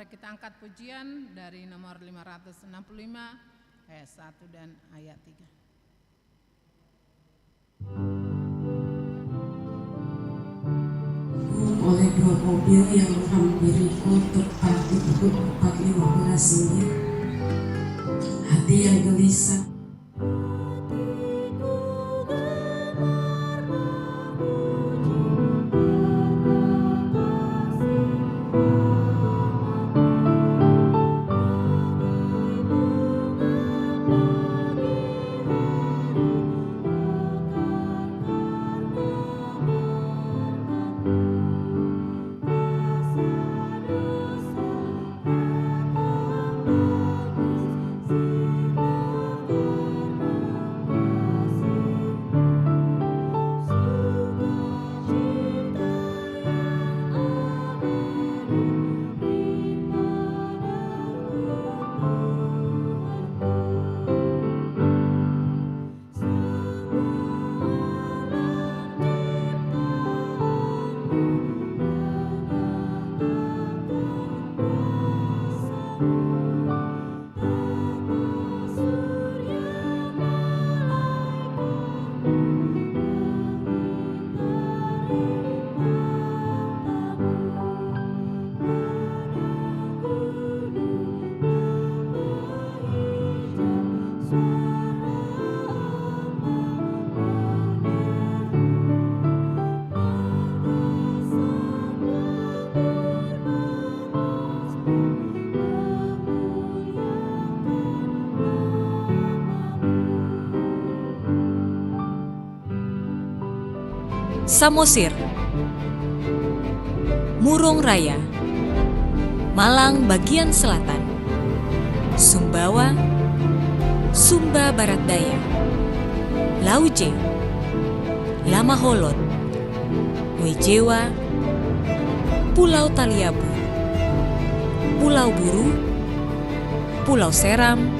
Mari kita angkat pujian dari nomor 565 ayat 1 dan ayat 3. Oleh dua mobil yang menghampiriku tepat di pukul 4.15 ini, hati yang gelisah, Samosir, Murung Raya, Malang bagian selatan, Sumbawa, Sumba Barat Daya, Lauje, Lamaholot, Wejewa, Pulau Taliabu, Pulau Buru, Pulau Seram,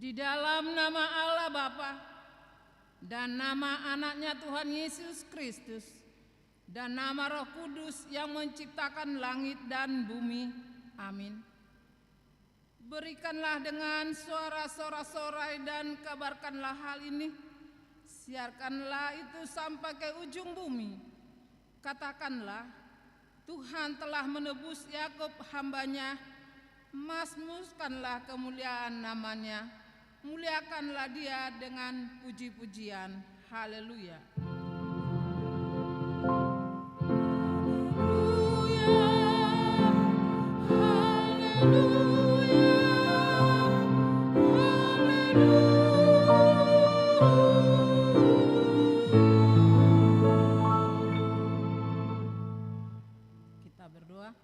Di dalam nama Allah Bapa dan nama anaknya Tuhan Yesus Kristus dan nama Roh Kudus yang menciptakan langit dan bumi. Amin. Berikanlah dengan suara sorak-sorai dan kabarkanlah hal ini. Siarkanlah itu sampai ke ujung bumi. Katakanlah, Tuhan telah menebus Yakub hambanya. Mazmurkanlah kemuliaan namanya. Muliakanlah dia dengan puji-pujian. Haleluya. Kita berdoa.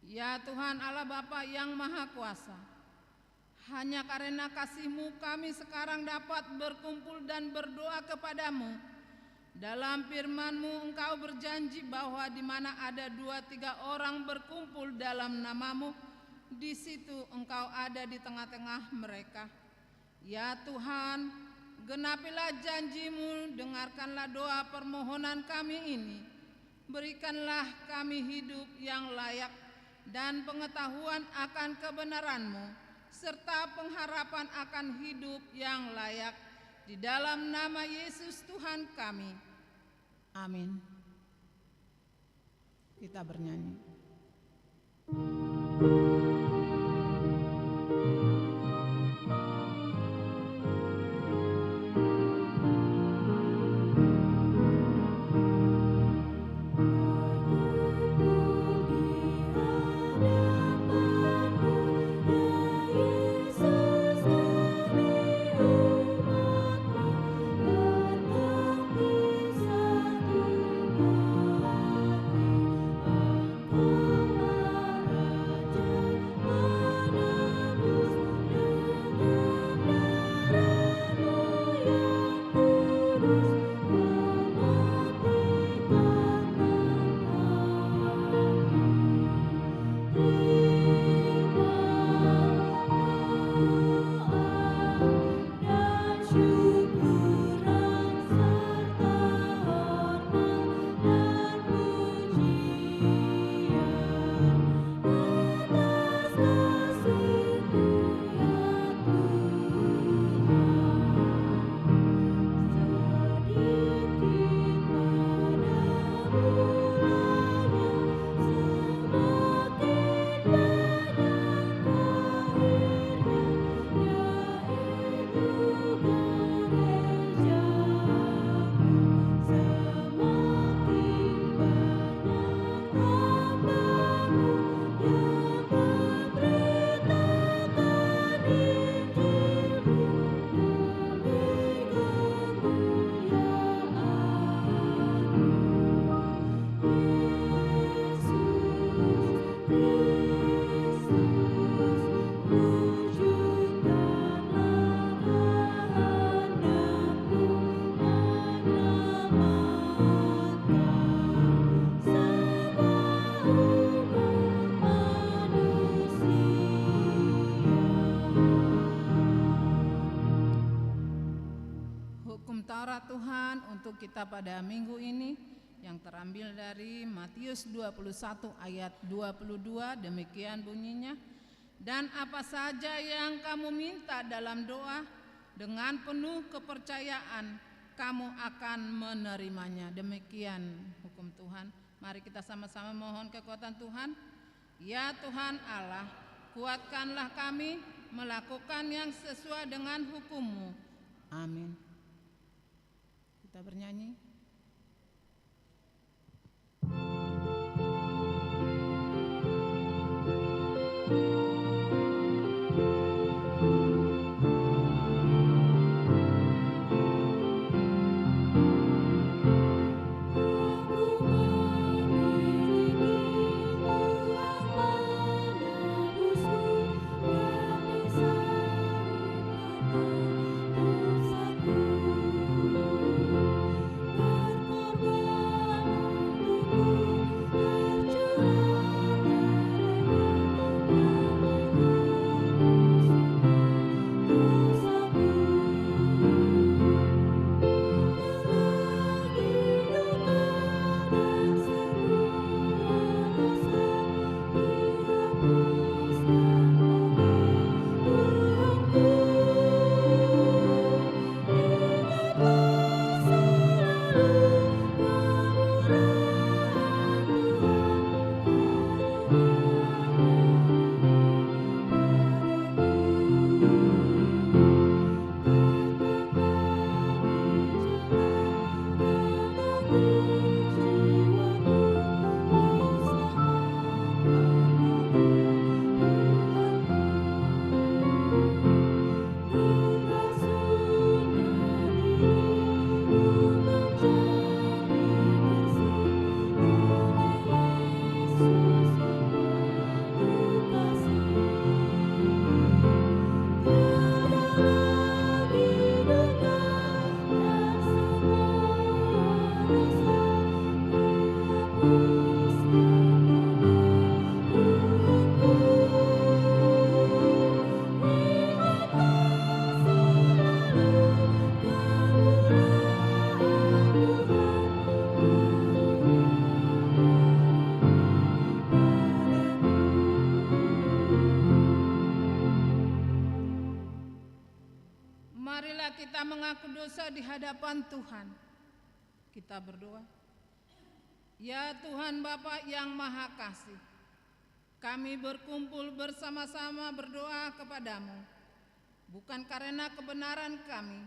Ya Tuhan Allah Bapa yang Maha Kuasa, hanya karena kasih-Mu kami sekarang dapat berkumpul dan berdoa kepadamu. Dalam firman-Mu Engkau berjanji bahwa di mana ada 2-3 orang berkumpul dalam nama-Mu, di situ Engkau ada di tengah-tengah mereka. Ya Tuhan, genapilah janji-Mu, dengarkanlah doa permohonan kami ini. Berikanlah kami hidup yang layak dan pengetahuan akan kebenaran-Mu, serta pengharapan akan hidup yang layak. Di dalam nama Yesus Tuhan kami. Amin. Kita bernyanyi. Taurat Tuhan untuk kita pada minggu ini yang terambil dari Matius 21 ayat 22, demikian bunyinya. Dan apa saja yang kamu minta dalam doa, dengan penuh kepercayaan kamu akan menerimanya. Demikian hukum Tuhan. Mari kita sama-sama mohon kekuatan Tuhan. Ya Tuhan Allah, kuatkanlah kami melakukan yang sesuai dengan hukum-Mu. Amin. Kita bernyanyi. mengaku dosa di hadapan Tuhan. Kita berdoa. Ya Tuhan Bapa yang Maha Kasih, kami berkumpul bersama-sama berdoa kepadamu, bukan karena kebenaran kami,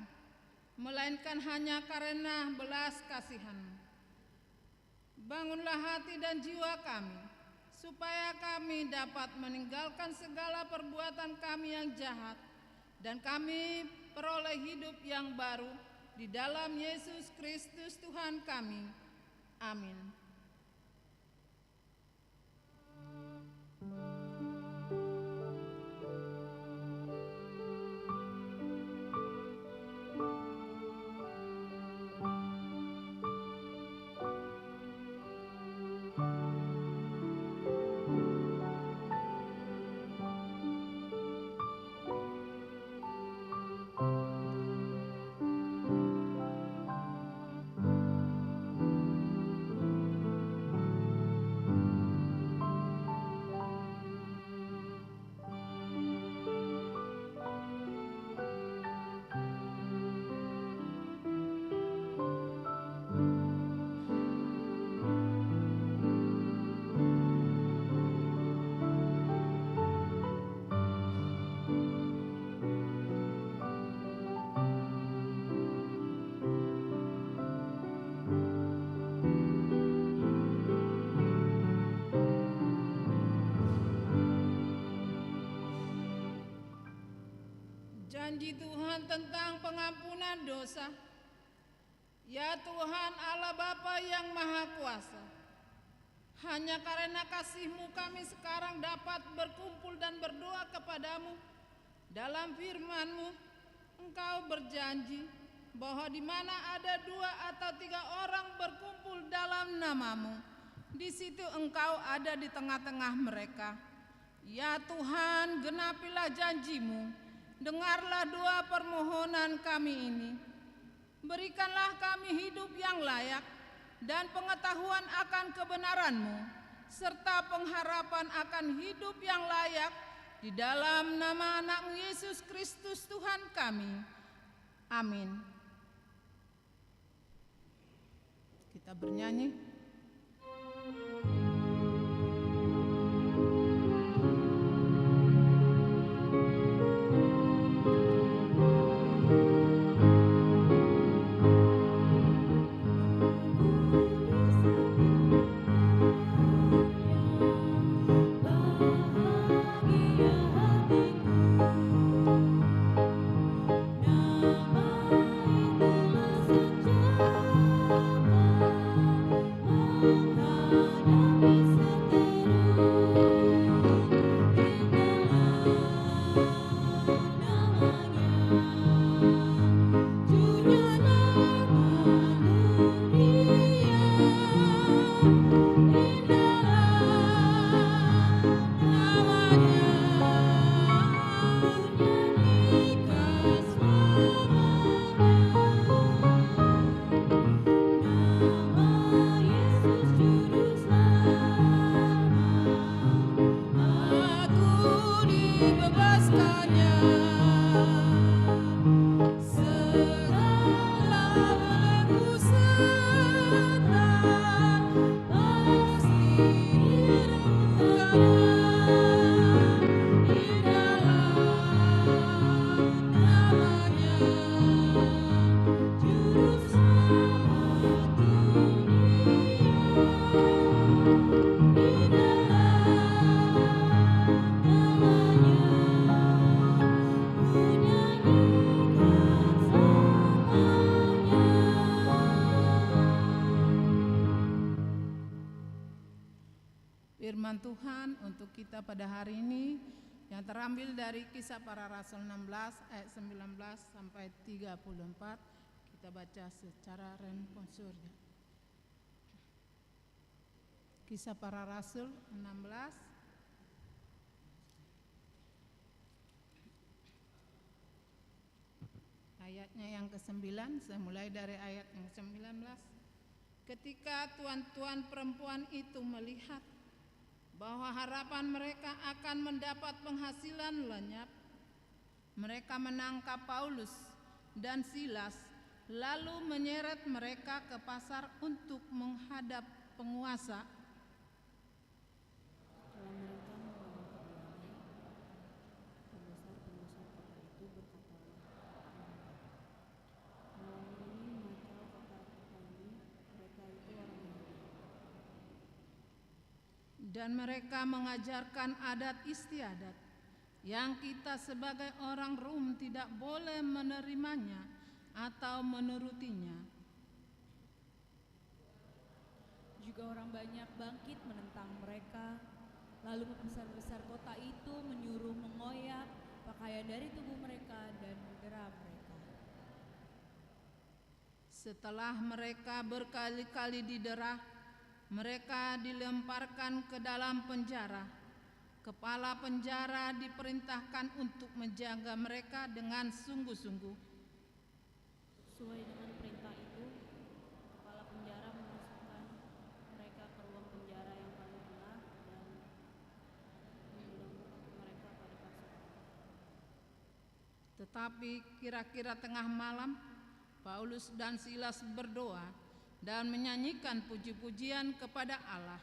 melainkan hanya karena belas kasihan-Mu. Bangunlah hati dan jiwa kami, supaya kami dapat meninggalkan segala perbuatan kami yang jahat, dan kami peroleh hidup yang baru di dalam Yesus Kristus Tuhan kami. Amin. Janji Tuhan tentang pengampunan dosa. Ya Tuhan Allah Bapa yang Maha Kuasa, hanya karena kasih-Mu kami sekarang dapat berkumpul dan berdoa kepadamu. Dalam firman-Mu, Engkau berjanji bahwa di mana ada 2 atau 3 orang berkumpul dalam nama-Mu, di situ Engkau ada di tengah-tengah mereka. Ya Tuhan, genapilah janji-Mu. Dengarlah doa permohonan kami ini. Berikanlah kami hidup yang layak dan pengetahuan akan kebenaran-Mu, serta pengharapan akan hidup yang layak di dalam nama anak-Mu Yesus Kristus Tuhan kami. Amin. Kita bernyanyi. Firman Tuhan untuk kita pada hari ini yang terambil dari Kisah Para Rasul 16 ayat 19 sampai 34. Kita baca secara responsornya. Kisah Para Rasul 16 ayatnya yang ke-9, saya mulai dari ayat yang ke-19. Ketika tuan-tuan perempuan itu melihat bahwa harapan mereka akan mendapat penghasilan lenyap, mereka menangkap Paulus dan Silas, lalu menyeret mereka ke pasar untuk menghadap penguasa. Setelah mereka membawa keduanya, pembesar-pembesar kota itu berkatalah, malam ini Michael kata kami, mereka itu orang Yahudi. Dan mereka mengajarkan adat istiadat yang kita sebagai orang Rom tidak boleh menerimanya atau menurutinya. Juga orang banyak bangkit menentang mereka. Lalu pembesar-besar kota itu menyuruh mengoyak pakaian dari tubuh mereka dan mendera mereka. Setelah mereka berkali-kali didera, mereka dilemparkan ke dalam penjara. Kepala penjara diperintahkan untuk menjaga mereka dengan sungguh-sungguh. Sesuai dengan perintah itu, kepala penjara memasukkan mereka ke ruang penjara yang paling tengah dan membelenggu kaki mereka pada kasur. Tetapi kira-kira tengah malam, Paulus dan Silas berdoa dan menyanyikan puji-pujian kepada Allah,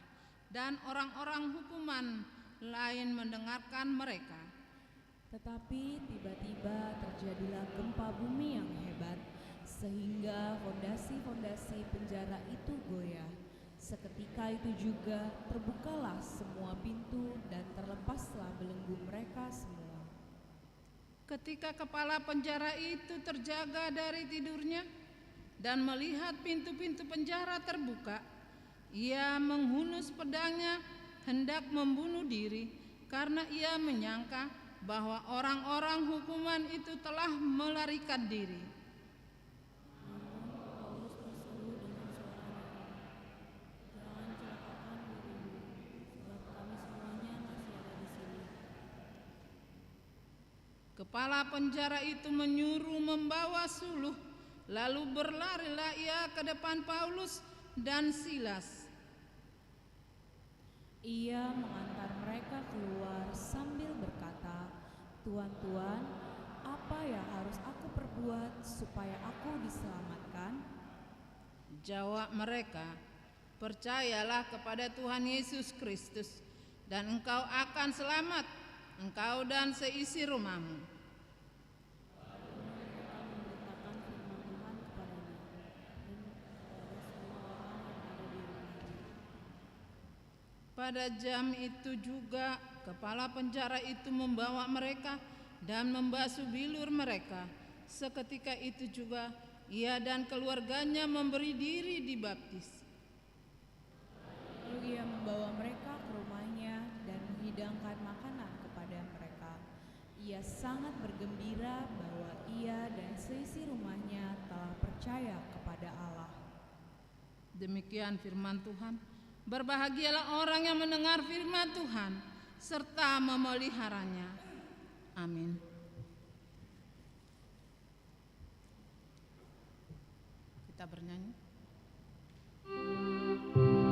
dan orang-orang hukuman lain mendengarkan mereka. Tetapi tiba-tiba terjadilah gempa bumi yang hebat, sehingga fondasi-fondasi penjara itu goyah. Seketika itu juga terbukalah semua pintu dan terlepaslah belenggu mereka semua. Ketika kepala penjara itu terjaga dari tidurnya dan melihat pintu-pintu penjara terbuka, ia menghunus pedangnya hendak membunuh diri karena ia menyangka bahwa orang-orang hukuman itu telah melarikan diri. Namun Paulus berseru dengan suara nyaring, "Jangan celakakan dirimu, sebab kami semuanya masih ada di sini." Kepala penjara itu menyuruh membawa suluh, lalu berlarilah ia ke depan Paulus dan Silas. Ia mengantar mereka keluar sambil berkata, "Tuan-tuan, apa yang harus aku perbuat supaya aku diselamatkan?" Jawab mereka, "Percayalah kepada Tuhan Yesus Kristus, dan engkau akan selamat, engkau dan seisi rumahmu." Lalu mereka memberitakan firman Tuhan kepadanya dan kepada semua orang yang ada di rumahnya. Pada jam itu juga kepala penjara itu membawa mereka dan membasuh bilur mereka. Seketika itu juga ia dan keluarganya memberi diri dibaptis. Lalu ia membawa mereka ke rumahnya dan menghidangkan makanan kepada mereka. Ia sangat bergembira bahwa ia dan seisi rumahnya telah percaya kepada Allah. Demikian firman Tuhan. Berbahagialah orang yang mendengar firman Tuhan serta memeliharanya. Amin. Kita bernyanyi. Amin.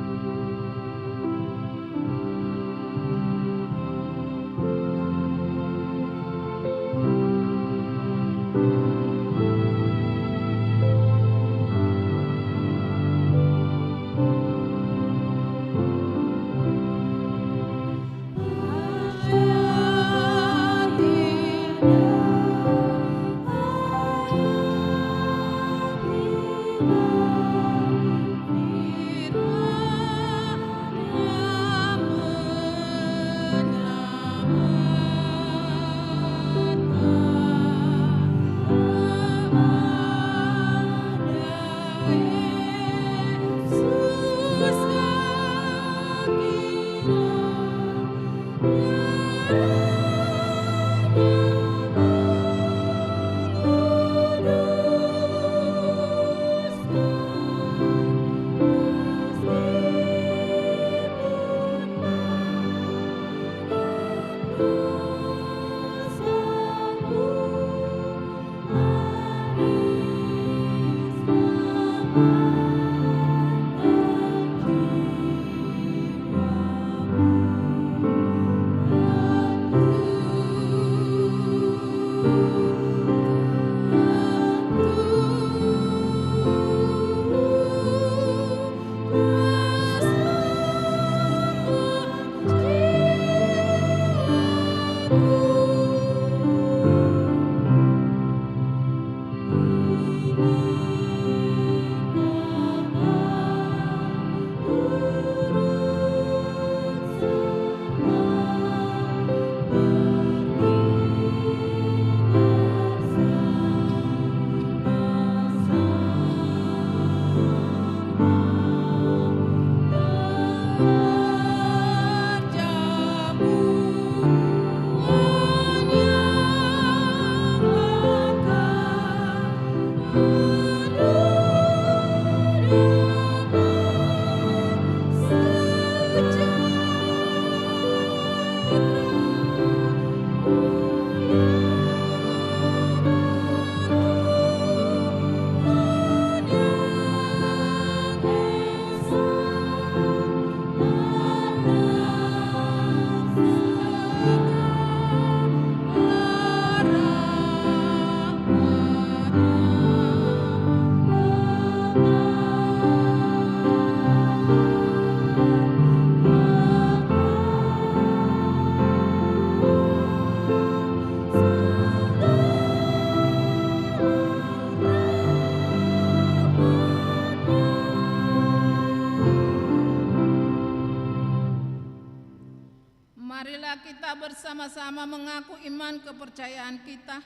Marilah kita bersama-sama mengaku iman kepercayaan kita.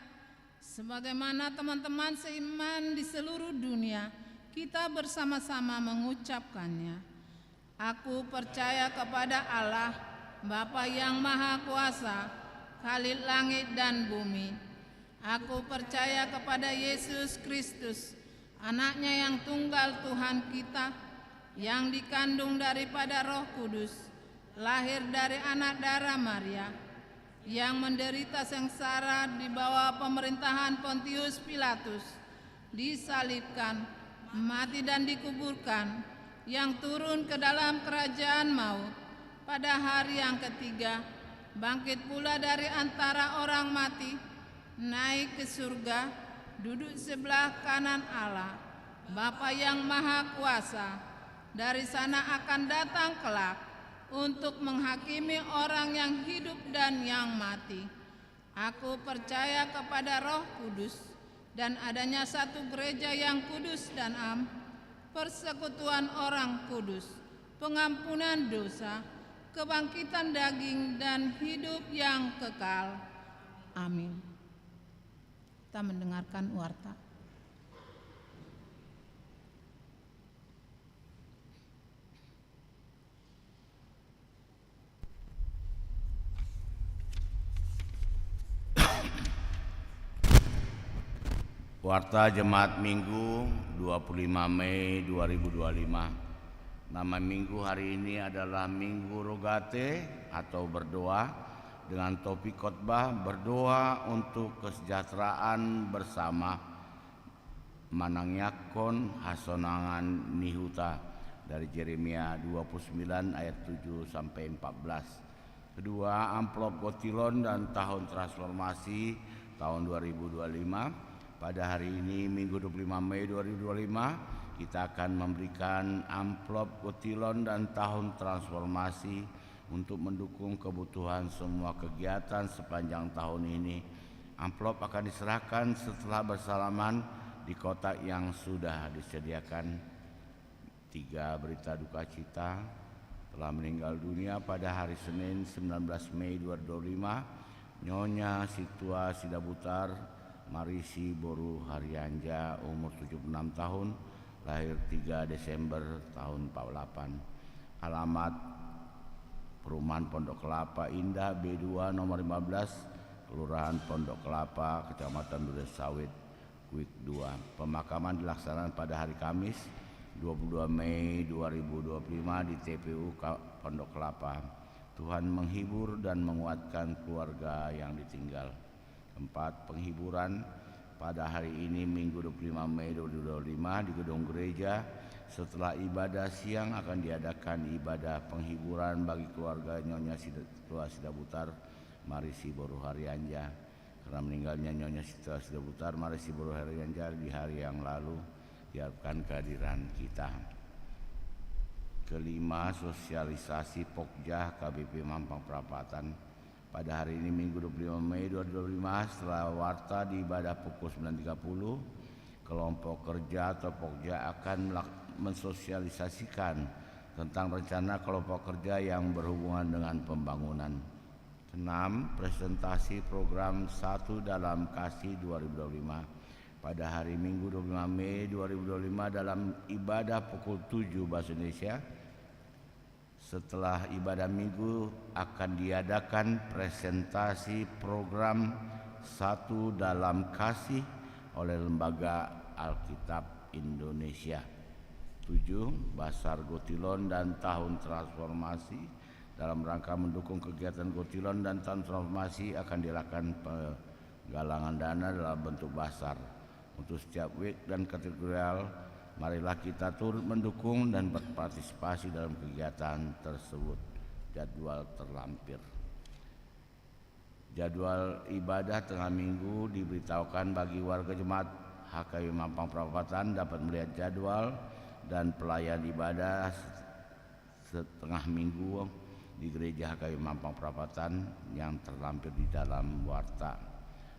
Sebagaimana teman-teman seiman di seluruh dunia, kita bersama-sama mengucapkannya. Aku percaya kepada Allah, Bapa yang Maha Kuasa, Khalid langit dan bumi. Aku percaya kepada Yesus Kristus, Anaknya yang tunggal Tuhan kita, yang dikandung daripada Roh Kudus, lahir dari anak darah Maria, yang menderita sengsara di bawah pemerintahan Pontius Pilatus, disalibkan, mati dan dikuburkan, yang turun ke dalam kerajaan maut, pada hari yang ketiga, bangkit pula dari antara orang mati, naik ke surga, duduk sebelah kanan Allah, Bapa yang Maha Kuasa. Dari sana akan datang kelak untuk menghakimi orang yang hidup dan yang mati. Aku percaya kepada Roh Kudus dan adanya satu gereja yang kudus dan am, persekutuan orang kudus, pengampunan dosa, kebangkitan daging dan hidup yang kekal. Amin. Kita mendengarkan warta. Warta Jemaat Minggu 25 Mei 2025. Nama minggu hari ini adalah Minggu Rogate atau berdoa, dengan topik khotbah berdoa untuk kesejahteraan bersama. Manangyakon hasonangan nihuta dari Yeremia 29 ayat 7 sampai 14. Kedua, amplop Gotilon dan tahun transformasi tahun 2025. Pada hari ini Minggu 25 Mei 2025 kita akan memberikan amplop Gotilon dan tahun transformasi untuk mendukung kebutuhan semua kegiatan sepanjang tahun ini. Amplop akan diserahkan setelah bersalaman di kotak yang sudah disediakan. 3 berita duka cita. Telah meninggal dunia pada hari Senin 19 Mei 2025 Nyonya Situa Sidabutar Marisi Boru Haryanja, umur 76 tahun, lahir 3 Desember tahun 48. Alamat Perumahan Pondok Kelapa Indah B2 nomor 15, Kelurahan Pondok Kelapa, Kecamatan Durensawit, Kuik 2. Pemakaman dilaksanakan pada hari Kamis 22 Mei 2025 di TPU Pondok Kelapa. Tuhan menghibur dan menguatkan keluarga yang ditinggal. 4. Penghiburan pada hari ini Minggu 25 Mei 2025 di gedung gereja. Setelah ibadah siang akan diadakan ibadah penghiburan bagi keluarga Nyonya Situa Sidabutar Marisi Boru Haryanja. Karena meninggalnya Nyonya Situa Sidabutar Marisi Boru Haryanja di hari yang lalu, diharapkan kehadiran kita. Kelima, sosialisasi Pokja KBP Mampang Perapatan. Pada hari ini Minggu 25 Mei 2025 setelah warta di ibadah pukul 9.30, kelompok kerja atau Pokja akan mensosialisasikan tentang rencana kelompok kerja yang berhubungan dengan pembangunan. 6. Presentasi program 1 dalam Kasih 2025. Pada hari Minggu 25 Mei 2025 dalam ibadah pukul 7 bahasa Indonesia. Setelah ibadah minggu akan diadakan presentasi program 1 dalam Kasih oleh Lembaga Alkitab Indonesia. 7. Basar Gotilon dan tahun transformasi. Dalam rangka mendukung kegiatan Gotilon dan tahun transformasi akan dilakukan penggalangan dana dalam bentuk basar. Untuk setiap week dan kategorial, marilah kita turut mendukung dan berpartisipasi dalam kegiatan tersebut. Jadwal terlampir. Jadwal ibadah tengah minggu diberitahukan bagi warga jemaat HKBP Mampang Perapatan dapat melihat jadwal dan pelayan ibadah setengah minggu di gereja HKBP Mampang Perapatan yang terlampir di dalam warta.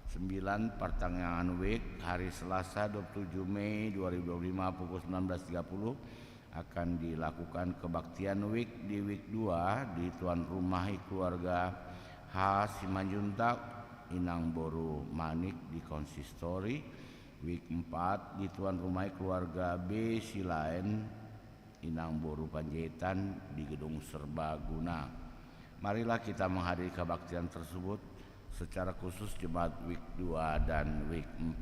9. Pertengahan week hari Selasa 27 Mei 2025 pukul 19.30 akan dilakukan kebaktian week di week 2 di tuan rumah keluarga H. Simanjuntak Inang Boru Manik di konsistori, week 4 di tuan rumah keluarga B. Silaen Inang Boru Panjaitan di gedung Serbaguna. Marilah kita menghadiri kebaktian tersebut secara khusus jemaat week 2 dan week 4.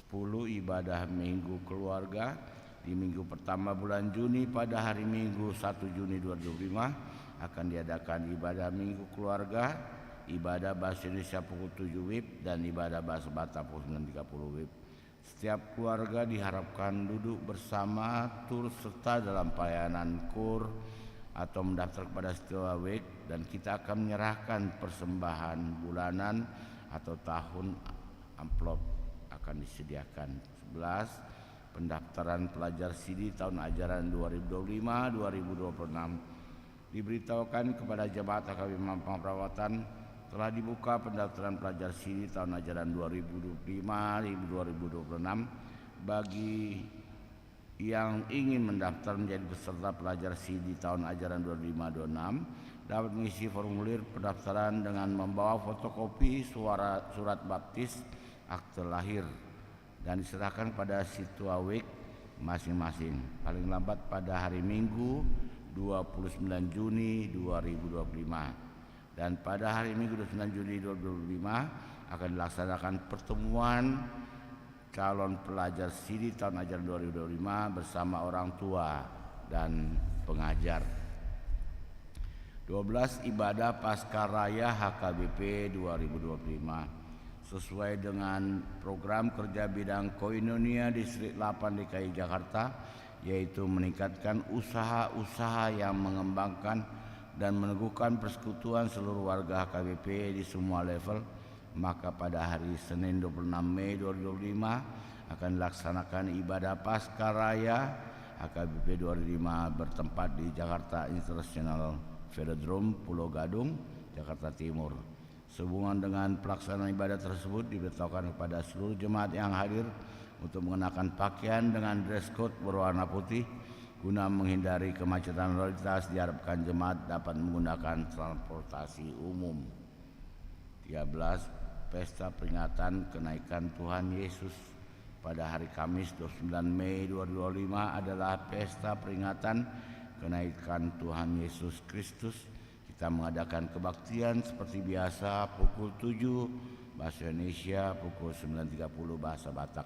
10 ibadah minggu keluarga di minggu pertama bulan Juni pada hari Minggu 1 Juni 2025 akan diadakan ibadah minggu keluarga, ibadah bahasa Indonesia pukul 7 WIB dan ibadah bahasa Batak pukul 9.30 WIB. Setiap keluarga diharapkan duduk bersama turut serta dalam pelayanan kur atau mendaftar kepada setiap week, dan kita akan menyerahkan persembahan bulanan atau tahun. Amplop akan disediakan. 11. Pendaftaran pelajar CD tahun ajaran 2025-2026. Diberitahukan kepada jemaat HKBP Mampang Perawatan telah dibuka pendaftaran pelajar CD tahun ajaran 2025-2026 bagi yang ingin mendaftar menjadi peserta pelajar CD tahun ajaran 2025-2026 dapat mengisi formulir pendaftaran dengan membawa fotokopi surat baptis, akte lahir, dan diserahkan pada situa week masing-masing paling lambat pada hari Minggu 29 Juni 2025. Dan pada hari Minggu 29 Juni 2025 akan dilaksanakan pertemuan calon pelajar CD tahun ajaran 2025 bersama orang tua dan pengajar. 12. Ibadah Pascaraya HKBP 2025 sesuai dengan program kerja bidang Koinonia Distrik 8 DKI Jakarta, yaitu meningkatkan usaha-usaha yang mengembangkan dan meneguhkan persekutuan seluruh warga HKBP di semua level. Maka pada hari Senin 26 Mei 2025 akan dilaksanakan ibadah Pascaraya HKBP 2025 bertempat di Jakarta International Velodrome Pulau Gadung, Jakarta Timur. Sehubungan dengan pelaksanaan ibadah tersebut diberitahukan kepada seluruh jemaat yang hadir untuk mengenakan pakaian dengan dress code berwarna putih guna menghindari kemacetan lalu lintas. Diharapkan jemaat dapat menggunakan transportasi umum. 13. Pesta peringatan kenaikan Tuhan Yesus pada hari Kamis 29 Mei 2025 adalah pesta peringatan kenaikan Tuhan Yesus Kristus. Kita mengadakan kebaktian seperti biasa pukul 7 bahasa Indonesia, pukul 9.30 bahasa Batak.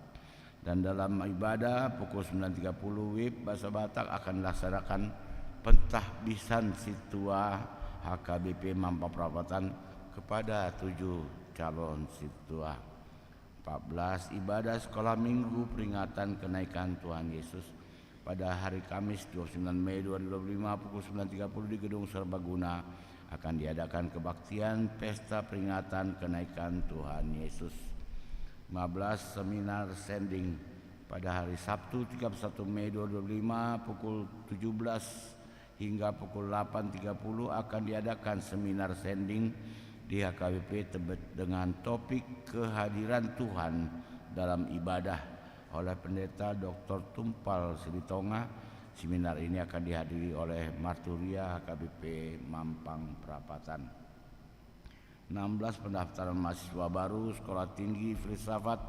Dan dalam ibadah pukul 9.30 WIB bahasa Batak akan dilaksanakan pentahbisan situa HKBP Mampang Perawatan kepada 7 calon situa. 14. Ibadah sekolah minggu peringatan kenaikan Tuhan Yesus pada hari Kamis 29 Mei 2025 pukul 9.30 di gedung Serbaguna akan diadakan kebaktian pesta peringatan kenaikan Tuhan Yesus. 15. Seminar sending pada hari Sabtu 31 Mei 2025 pukul 17 hingga pukul 8.30 akan diadakan seminar sending di HKBP Tebet dengan topik kehadiran Tuhan dalam ibadah oleh Pendeta Dr. Tumpal Silitonga. Seminar ini akan dihadiri oleh Marturia HKBP Mampang Perapatan. 16. Pendaftaran mahasiswa baru Sekolah Tinggi Filsafat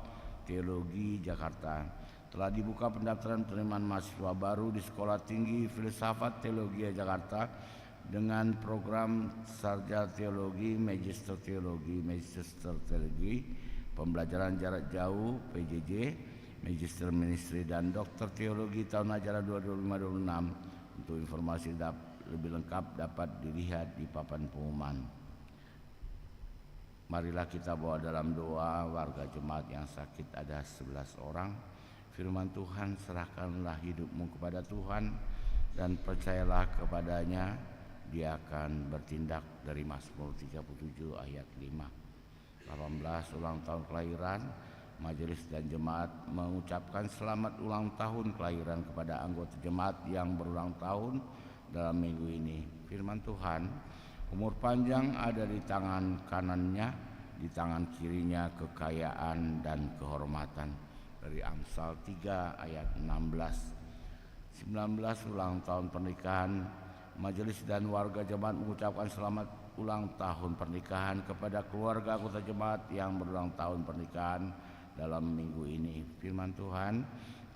Teologi Jakarta. Telah dibuka pendaftaran penerimaan mahasiswa baru di Sekolah Tinggi Filsafat Teologi Jakarta dengan program Sarjana Teologi, Magister Teologi, Pembelajaran Jarak Jauh PJJ, Magister Ministry dan Dokter Teologi tahun ajaran 2025-2026. Untuk informasi lebih lengkap dapat dilihat di papan pengumuman. Marilah kita bawa dalam doa warga jemaat yang sakit ada 11 orang. Firman Tuhan, serahkanlah hidupmu kepada Tuhan dan percayalah kepadanya, dia akan bertindak, dari Mazmur 37 ayat 5. 18. Ulang tahun kelahiran. Majelis dan jemaat mengucapkan selamat ulang tahun kelahiran kepada anggota jemaat yang berulang tahun dalam minggu ini. Firman Tuhan, umur panjang ada di tangan kanannya, di tangan kirinya kekayaan dan kehormatan. Dari Amsal 3 ayat 16. 19 ulang tahun pernikahan. Majelis dan warga jemaat mengucapkan selamat ulang tahun pernikahan kepada keluarga anggota jemaat yang berulang tahun pernikahan dalam minggu ini. Firman Tuhan,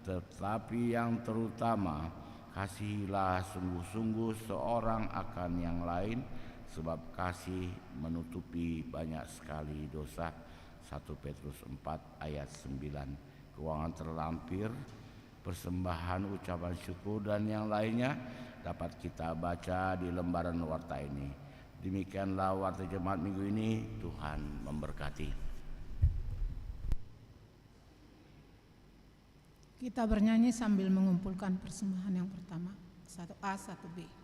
tetapi yang terutama kasihilah sungguh-sungguh seorang akan yang lain, sebab kasih menutupi banyak sekali dosa. 1 Petrus 4 ayat 9. Keuangan terlampir, persembahan, ucapan syukur dan yang lainnya dapat kita baca di lembaran warta ini. Demikianlah warta jemaat minggu ini. Tuhan memberkati. Kita bernyanyi sambil mengumpulkan persembahan yang pertama, 1A, 1B.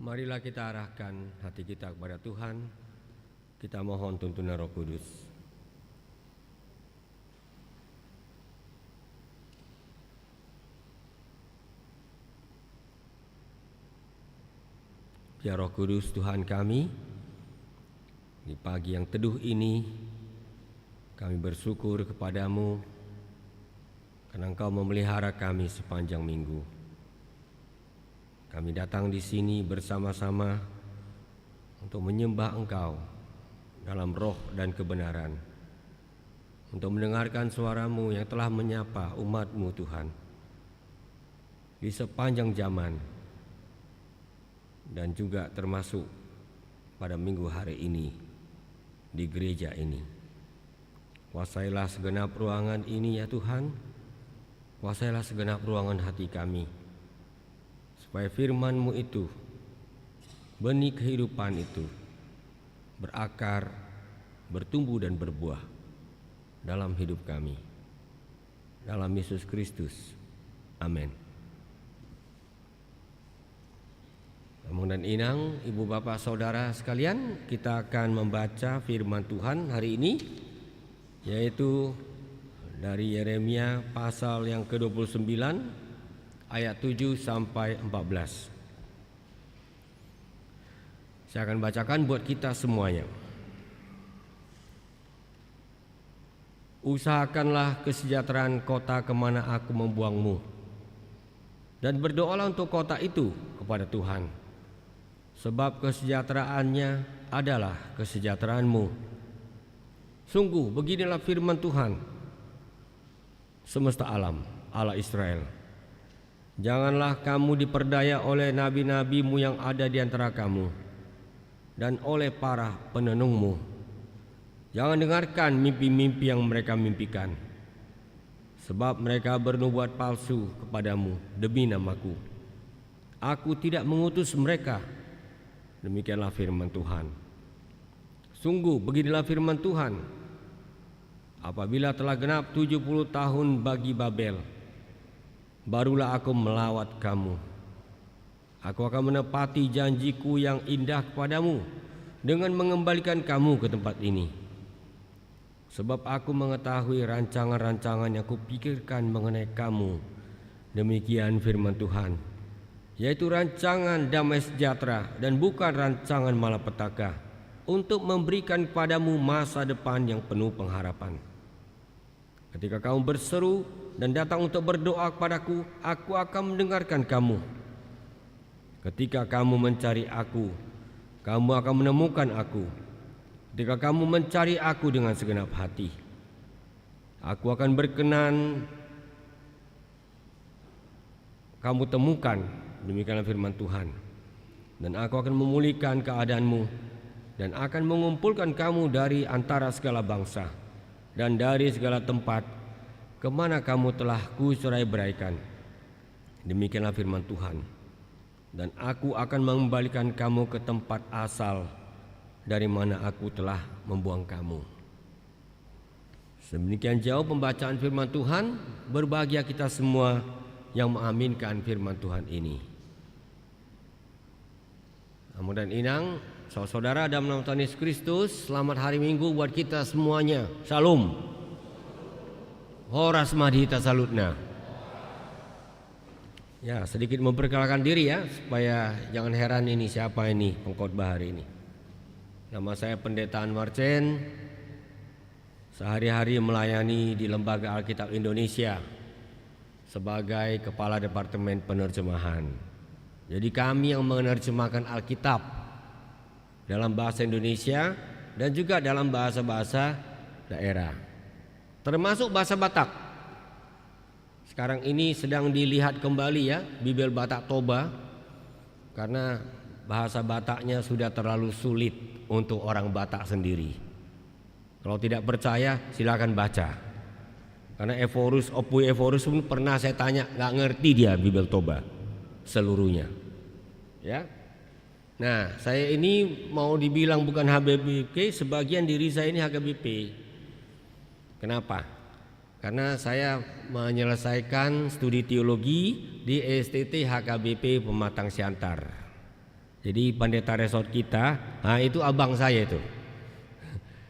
Marilah kita arahkan hati kita kepada Tuhan. Kita mohon tuntunan Roh Kudus. Ya Roh Kudus Tuhan kami, di pagi yang teduh ini kami bersyukur kepadamu karena Engkau memelihara kami sepanjang minggu. Kami datang di sini bersama-sama untuk menyembah Engkau dalam roh dan kebenaran, untuk mendengarkan suara-Mu yang telah menyapa umat-Mu Tuhan di sepanjang zaman, dan juga termasuk pada minggu hari ini di gereja ini. Kuasailah segenap ruangan ini ya Tuhan, kuasailah segenap ruangan hati kami, supaya firman-Mu itu, benih kehidupan itu berakar, bertumbuh dan berbuah dalam hidup kami. Dalam Yesus Kristus. Amin. Amung dan Inang, Ibu Bapak Saudara sekalian, kita akan membaca firman Tuhan hari ini, yaitu dari Yeremia pasal yang ke-29 ayat 7 sampai 14. Saya akan bacakan buat kita semuanya. Usahakanlah kesejahteraan kota kemana aku membuangmu, dan berdoalah untuk kota itu kepada Tuhan, sebab kesejahteraannya adalah kesejahteraanmu. Sungguh beginilah firman Tuhan semesta alam, Allah Israel. Janganlah kamu diperdaya oleh nabi-nabimu yang ada di antara kamu dan oleh para penenungmu. Jangan dengarkan mimpi-mimpi yang mereka mimpikan, sebab mereka bernubuat palsu kepadamu demi namaku. Aku tidak mengutus mereka. Demikianlah firman Tuhan. Sungguh beginilah firman Tuhan, apabila telah genap 70 tahun bagi Babel, barulah aku melawat kamu. Aku akan menepati janjiku yang indah kepadamu dengan mengembalikan kamu ke tempat ini. Sebab aku mengetahui rancangan-rancangan yang kupikirkan mengenai kamu. Demikian firman Tuhan, yaitu rancangan damai sejahtera dan bukan rancangan malapetaka, untuk memberikan kepadamu masa depan yang penuh pengharapan. Ketika kamu berseru dan datang untuk berdoa kepadaku, aku akan mendengarkan kamu. Ketika kamu mencari aku, kamu akan menemukan aku. Ketika kamu mencari aku dengan segenap hati, aku akan berkenan kamu temukan. Demikianlah firman Tuhan. Dan aku akan memulihkan keadaanmu dan akan mengumpulkan kamu dari antara segala bangsa dan dari segala tempat kemana kamu telah kucerai-beraikan. Demikianlah firman Tuhan. Dan aku akan mengembalikan kamu ke tempat asal dari mana aku telah membuang kamu. Sedemikian jauh pembacaan firman Tuhan. Berbahagia kita semua yang mengaminkan firman Tuhan ini. Amung dan Inang, saudara dalam nama Tuhan Yesus Kristus, selamat hari Minggu buat kita semuanya. Shalom. Horas madhita salutna. Ya, sedikit memperkenalkan diri ya, supaya jangan heran ini siapa ini pengkhotbah hari ini. Nama saya Pendeta Anwar Chen. Sehari-hari melayani di Lembaga Alkitab Indonesia sebagai Kepala Departemen Penerjemahan. Jadi kami yang menerjemahkan Alkitab dalam bahasa Indonesia dan juga dalam bahasa-bahasa daerah, termasuk bahasa Batak. Sekarang ini sedang dilihat kembali ya, Bibel Batak Toba, karena bahasa Bataknya sudah terlalu sulit untuk orang Batak sendiri. Kalau tidak percaya silakan baca. Karena Ephorus, Opui Ephorus pun pernah saya tanya, nggak ngerti dia Bibel Toba seluruhnya. Ya. Nah, saya ini mau dibilang bukan HKBP, sebagian diri saya ini HKBP. Kenapa? Karena saya menyelesaikan studi teologi di STT HKBP Pematang Siantar. Jadi pendeta resort kita, itu abang saya itu.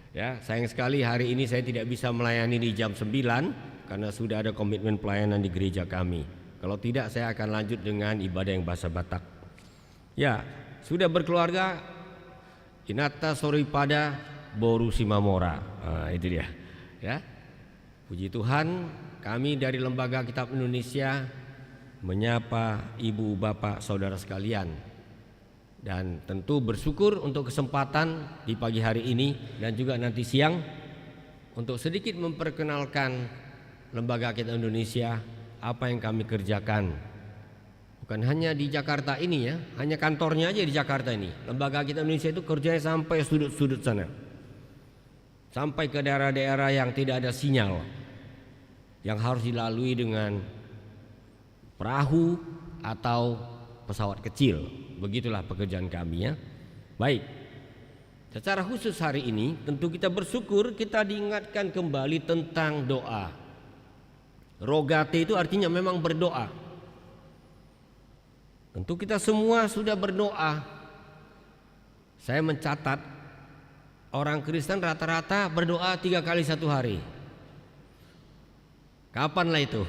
Ya, sayang sekali hari ini saya tidak bisa melayani di jam 9 karena sudah ada komitmen pelayanan di gereja kami. Kalau tidak saya akan lanjut dengan ibadah yang bahasa Batak. Ya, sudah berkeluarga, Inata Soripada Boru Simamora. Itu dia. Ya. Puji Tuhan, kami dari Lembaga Kitab Indonesia menyapa ibu, bapak, saudara sekalian. Dan tentu bersyukur untuk kesempatan di pagi hari ini dan juga nanti siang untuk sedikit memperkenalkan Lembaga Kitab Indonesia, apa yang kami kerjakan. Bukan hanya di Jakarta ini ya, hanya kantornya aja di Jakarta ini. Lembaga Kitab Indonesia itu kerjanya sampai sudut-sudut sana, sampai ke daerah-daerah yang tidak ada sinyal, yang harus dilalui dengan perahu atau pesawat kecil. Begitulah pekerjaan kami ya. Baik, secara khusus hari ini tentu kita bersyukur kita diingatkan kembali tentang doa. Rogate itu artinya memang berdoa. Tentu kita semua sudah berdoa. Saya mencatat orang Kristen rata-rata berdoa 3 kali 1 hari. Kapanlah itu?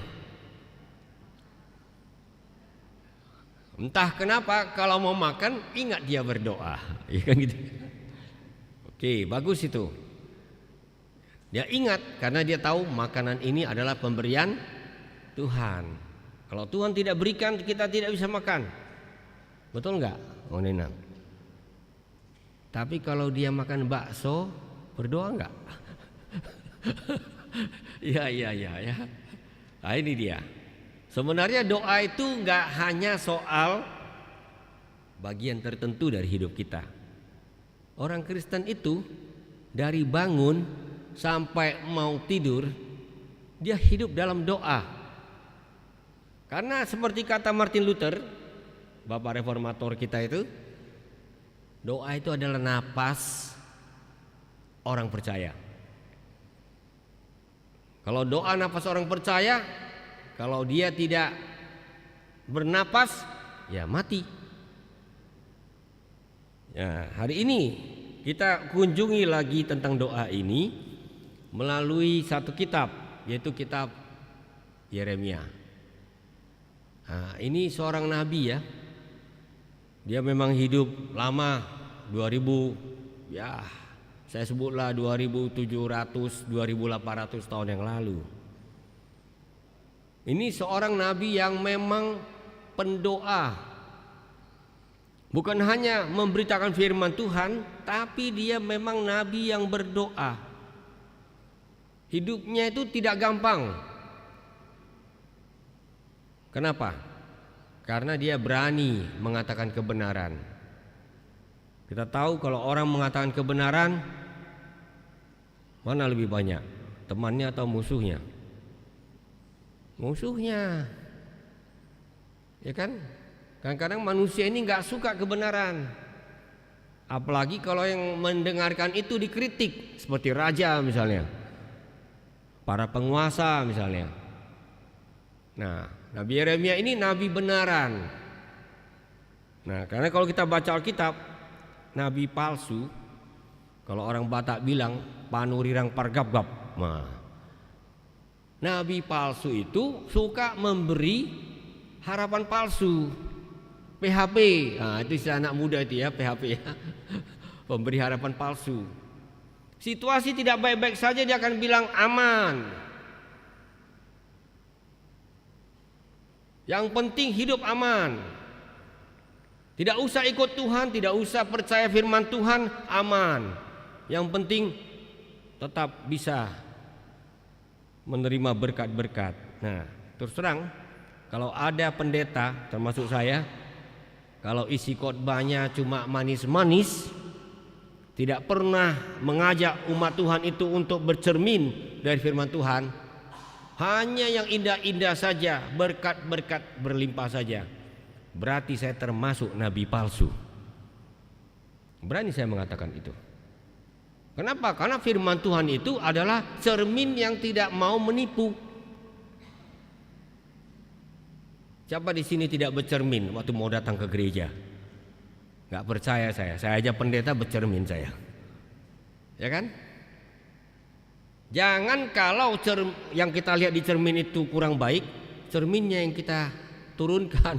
Entah kenapa kalau mau makan ingat dia berdoa, ya kan gitu. Oke, bagus itu. Dia ingat karena dia tahu makanan ini adalah pemberian Tuhan. Kalau Tuhan tidak berikan kita tidak bisa makan. Betul enggak? Oh Nenang. Tapi kalau dia makan bakso berdoa enggak? Ya. Nah, ini dia. Sebenarnya doa itu enggak hanya soal bagian tertentu dari hidup kita. Orang Kristen itu dari bangun sampai mau tidur dia hidup dalam doa. Karena seperti kata Martin Luther, Bapak reformator kita itu, doa itu adalah napas orang percaya. Kalau doa napas orang percaya, kalau dia tidak bernapas, ya mati. Ya, hari ini kita kunjungi lagi tentang doa ini melalui satu kitab, yaitu kitab Yeremia. Nah, ini seorang nabi ya. Dia memang hidup lama, 2000 ya, saya sebutlah 2700, 2800 tahun yang lalu. Ini seorang nabi yang memang pendoa. Bukan hanya memberitakan firman Tuhan, tapi dia memang nabi yang berdoa. Hidupnya itu tidak gampang. Kenapa? Karena dia berani mengatakan kebenaran. Kita tahu kalau orang mengatakan kebenaran, mana lebih banyak? Temannya atau musuhnya? Musuhnya, ya kan? Kadang-kadang manusia ini nggak suka kebenaran, apalagi kalau yang mendengarkan itu dikritik, seperti raja misalnya, para penguasa misalnya. Nah, Nabi Yeremia ini nabi benaran. Nah, karena kalau kita baca Alkitab, nabi palsu, kalau orang Batak bilang panurirang pargap-gap. Nah, nabi palsu itu suka memberi harapan palsu, PHP. Nah, itu istilah anak muda itu ya, PHP ya. Pemberi harapan palsu. Situasi tidak baik-baik saja dia akan bilang aman. Yang penting hidup aman. Tidak usah ikut Tuhan, tidak usah percaya firman Tuhan, aman. Yang penting tetap bisa menerima berkat-berkat. Nah, terus terang kalau ada pendeta termasuk saya, kalau isi khotbahnya cuma manis-manis, tidak pernah mengajak umat Tuhan itu untuk bercermin dari firman Tuhan, hanya yang indah-indah saja, berkat-berkat berlimpah saja, berarti saya termasuk nabi palsu. Berani saya mengatakan itu. Kenapa? Karena firman Tuhan itu adalah cermin yang tidak mau menipu. Siapa di sini tidak bercermin waktu mau datang ke gereja? Nggak percaya saya aja pendeta bercermin saya. Ya kan? Jangan kalau yang kita lihat di cermin itu kurang baik, cerminnya yang kita turunkan.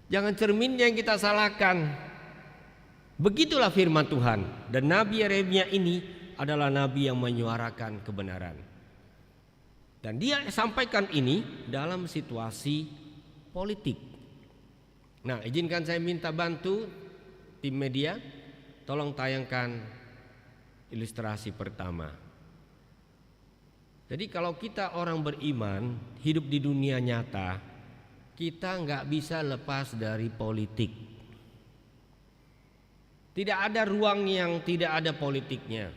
Jangan cerminnya yang kita salahkan. Begitulah firman Tuhan. Dan Nabi Yeremia ini adalah nabi yang menyuarakan kebenaran. Dan dia sampaikan ini dalam situasi politik. Nah, izinkan saya minta bantu tim media, tolong tayangkan ilustrasi pertama. Jadi kalau kita orang beriman hidup di dunia nyata, kita nggak bisa lepas dari politik. Tidak ada ruang yang tidak ada politiknya.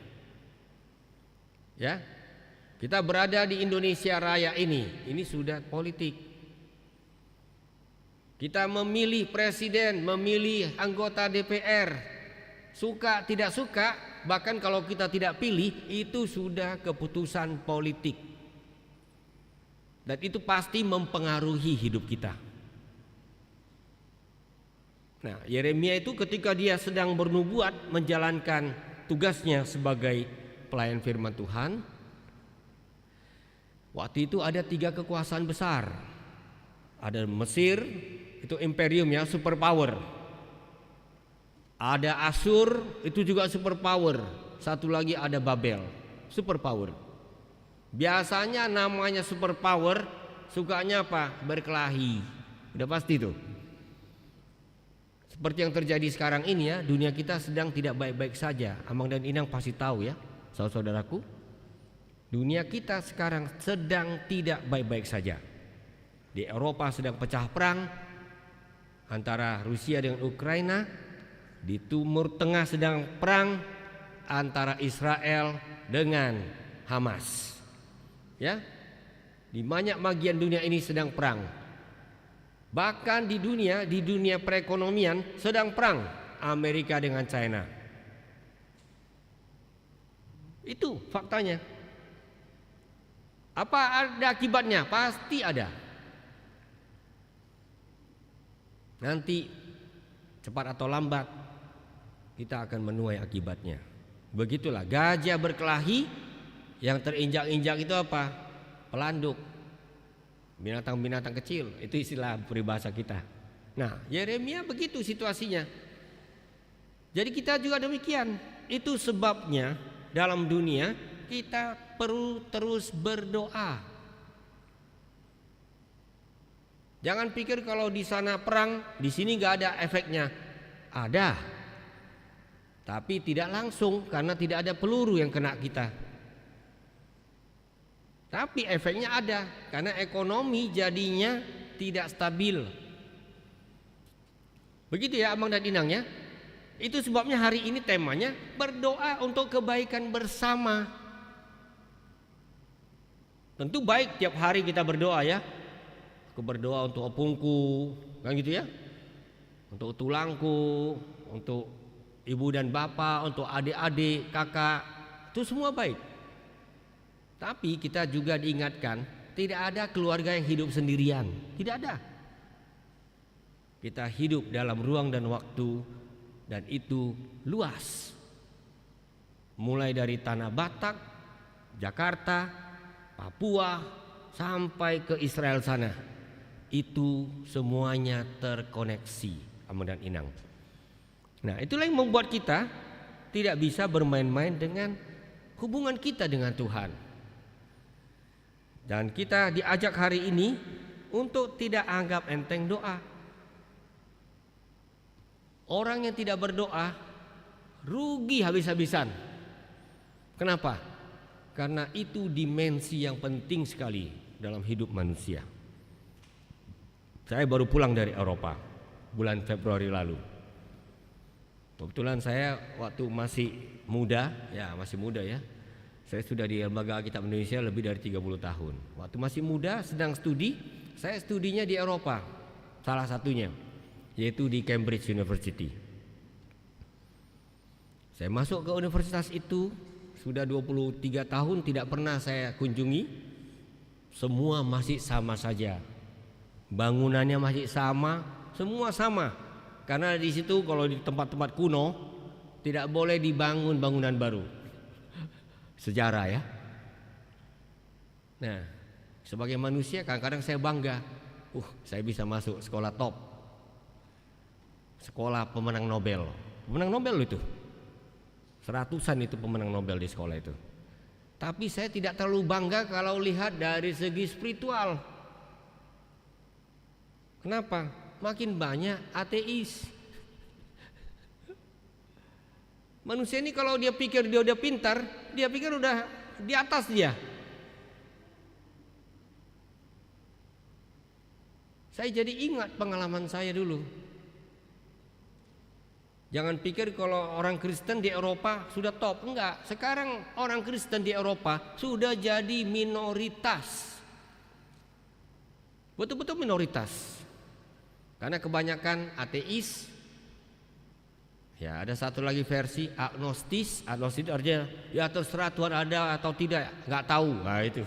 Ya, kita berada di Indonesia Raya ini sudah politik. Kita memilih presiden, memilih anggota DPR, suka tidak suka, bahkan kalau kita tidak pilih, itu sudah keputusan politik. Dan itu pasti mempengaruhi hidup kita. Nah, Yeremia itu ketika dia sedang bernubuat menjalankan tugasnya sebagai pelayan firman Tuhan, waktu itu ada 3 kekuasaan besar. Ada Mesir, itu imperium ya, superpower. Ada Asyur, itu juga superpower. Satu lagi ada Babel, superpower. Biasanya namanya superpower sukanya apa? Berkelahi. Udah pasti tuh. Seperti yang terjadi sekarang ini ya, dunia kita sedang tidak baik-baik saja. Amang dan Inang pasti tahu ya, saudara-saudaraku. Dunia kita sekarang sedang tidak baik-baik saja. Di Eropa sedang pecah perang antara Rusia dengan Ukraina. Di Timur Tengah sedang perang antara Israel dengan Hamas. Ya, di banyak bagian dunia ini sedang perang. Bahkan di dunia perekonomian sedang perang Amerika dengan China. Itu faktanya. Apa ada akibatnya? Pasti ada. Nanti cepat atau lambat kita akan menuai akibatnya. Begitulah gajah berkelahi, yang terinjak-injak itu apa? Pelanduk. Binatang-binatang kecil, itu istilah peribahasa kita. Nah, Yeremia begitu situasinya. Jadi kita juga demikian. Itu sebabnya dalam dunia kita perlu terus berdoa. Jangan pikir kalau di sana perang, di sini nggak ada efeknya. Ada, tapi tidak langsung karena tidak ada peluru yang kena kita. Tapi efeknya ada karena ekonomi jadinya tidak stabil. Begitu ya Abang dan Inang ya. Itu sebabnya hari ini temanya berdoa untuk kebaikan bersama. Tentu baik tiap hari kita berdoa ya. Aku berdoa untuk opungku, kan gitu ya. Untuk tulangku, untuk ibu dan bapak, untuk adik-adik, kakak, itu semua baik. Tapi kita juga diingatkan, tidak ada keluarga yang hidup sendirian, tidak ada. Kita hidup dalam ruang dan waktu, dan itu luas. Mulai dari tanah Batak, Jakarta, Papua, sampai ke Israel sana. Itu semuanya terkoneksi, Amang dan Inang. Nah, itulah yang membuat kita tidak bisa bermain-main dengan hubungan kita dengan Tuhan. Dan kita diajak hari ini untuk tidak anggap enteng doa. Orang yang tidak berdoa rugi habis-habisan. Kenapa? Karena itu dimensi yang penting sekali dalam hidup manusia. Saya baru pulang dari Eropa bulan Februari lalu. Kebetulan saya waktu masih muda ya. Saya sudah di Lembaga Alkitab Indonesia lebih dari 30 tahun. Waktu masih muda sedang studi, saya studinya di Eropa. Salah satunya yaitu di Cambridge University. Saya masuk ke universitas itu sudah 23 tahun tidak pernah saya kunjungi. Semua masih sama saja. Bangunannya masih sama, semua sama. Karena di situ kalau di tempat-tempat kuno tidak boleh dibangun bangunan baru. Sejarah ya. Nah, sebagai manusia kadang-kadang saya bangga. Saya bisa masuk sekolah top. Sekolah pemenang Nobel. Pemenang Nobel itu. Seratusan itu pemenang Nobel di sekolah itu. Tapi saya tidak terlalu bangga kalau lihat dari segi spiritual. Kenapa? Makin banyak ateis. Manusia ini kalau dia pikir dia udah pintar, dia pikir udah di atas dia. Saya jadi ingat pengalaman saya dulu. Jangan pikir kalau orang Kristen di Eropa sudah top. Enggak, sekarang orang Kristen di Eropa sudah jadi minoritas. Betul-betul minoritas. Karena kebanyakan ateis. Ya, ada satu lagi versi agnostis. Agnostis itu artinya ya terserah Tuhan ada atau tidak, enggak tahu. Nah itu.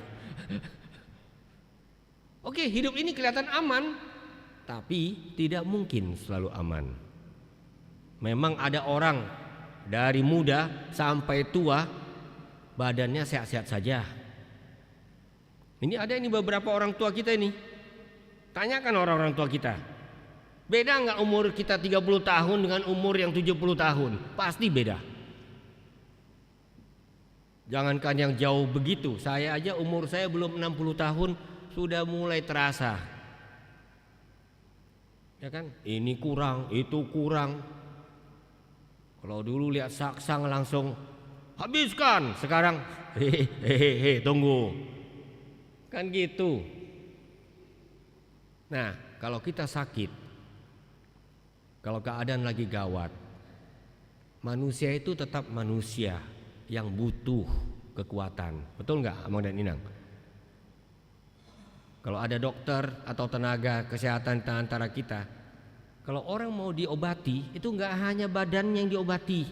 Oke, hidup ini kelihatan aman, tapi tidak mungkin selalu aman. Memang ada orang dari muda sampai tua badannya sehat-sehat saja. Ini ada ini beberapa orang tua kita ini. Tanyakan orang-orang tua kita. Beda enggak umur kita 30 tahun dengan umur yang 70 tahun? Pasti beda. Jangankan yang jauh begitu, saya aja umur saya belum 60 tahun sudah mulai terasa. Ya kan? Ini kurang, itu kurang. Kalau dulu lihat saksang langsung habiskan, sekarang hehehe tunggu. Kan gitu. Nah, kalau kita sakit, kalau keadaan lagi gawat, manusia itu tetap manusia yang butuh kekuatan. Betul nggak, Amang dan Inang? Kalau ada dokter atau tenaga kesehatan antara kita, kalau orang mau diobati, itu nggak hanya badan yang diobati,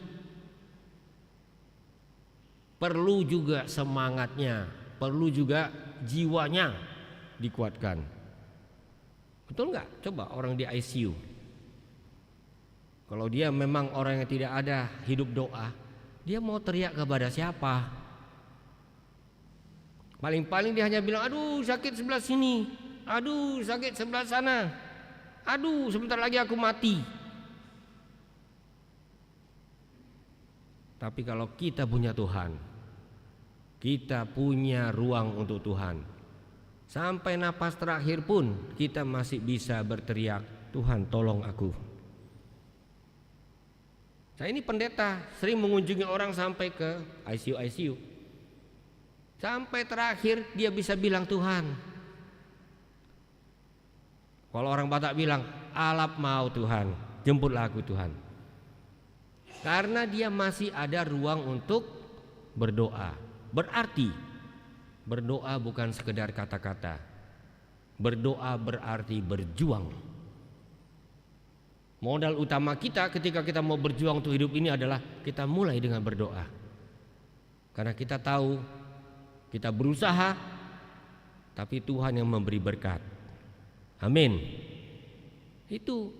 perlu juga semangatnya, perlu juga jiwanya dikuatkan. Betul nggak? Coba orang di ICU, kalau dia memang orang yang tidak ada hidup doa, dia mau teriak kepada siapa? Paling-paling dia hanya bilang, aduh sakit sebelah sini, aduh sakit sebelah sana, aduh sebentar lagi aku mati. Tapi kalau kita punya Tuhan, kita punya ruang untuk Tuhan, sampai napas terakhir pun kita masih bisa berteriak, Tuhan tolong aku. Saya ini pendeta, sering mengunjungi orang sampai ke ICU. Sampai terakhir dia bisa bilang Tuhan. Kalau orang Batak bilang alap mau Tuhan, jemputlah aku Tuhan. Karena dia masih ada ruang untuk berdoa. Berarti berdoa bukan sekedar kata-kata. Berdoa berarti berjuang. Modal utama kita ketika kita mau berjuang untuk hidup ini adalah kita mulai dengan berdoa. Karena kita tahu kita berusaha, tapi Tuhan yang memberi berkat. Amin. Itu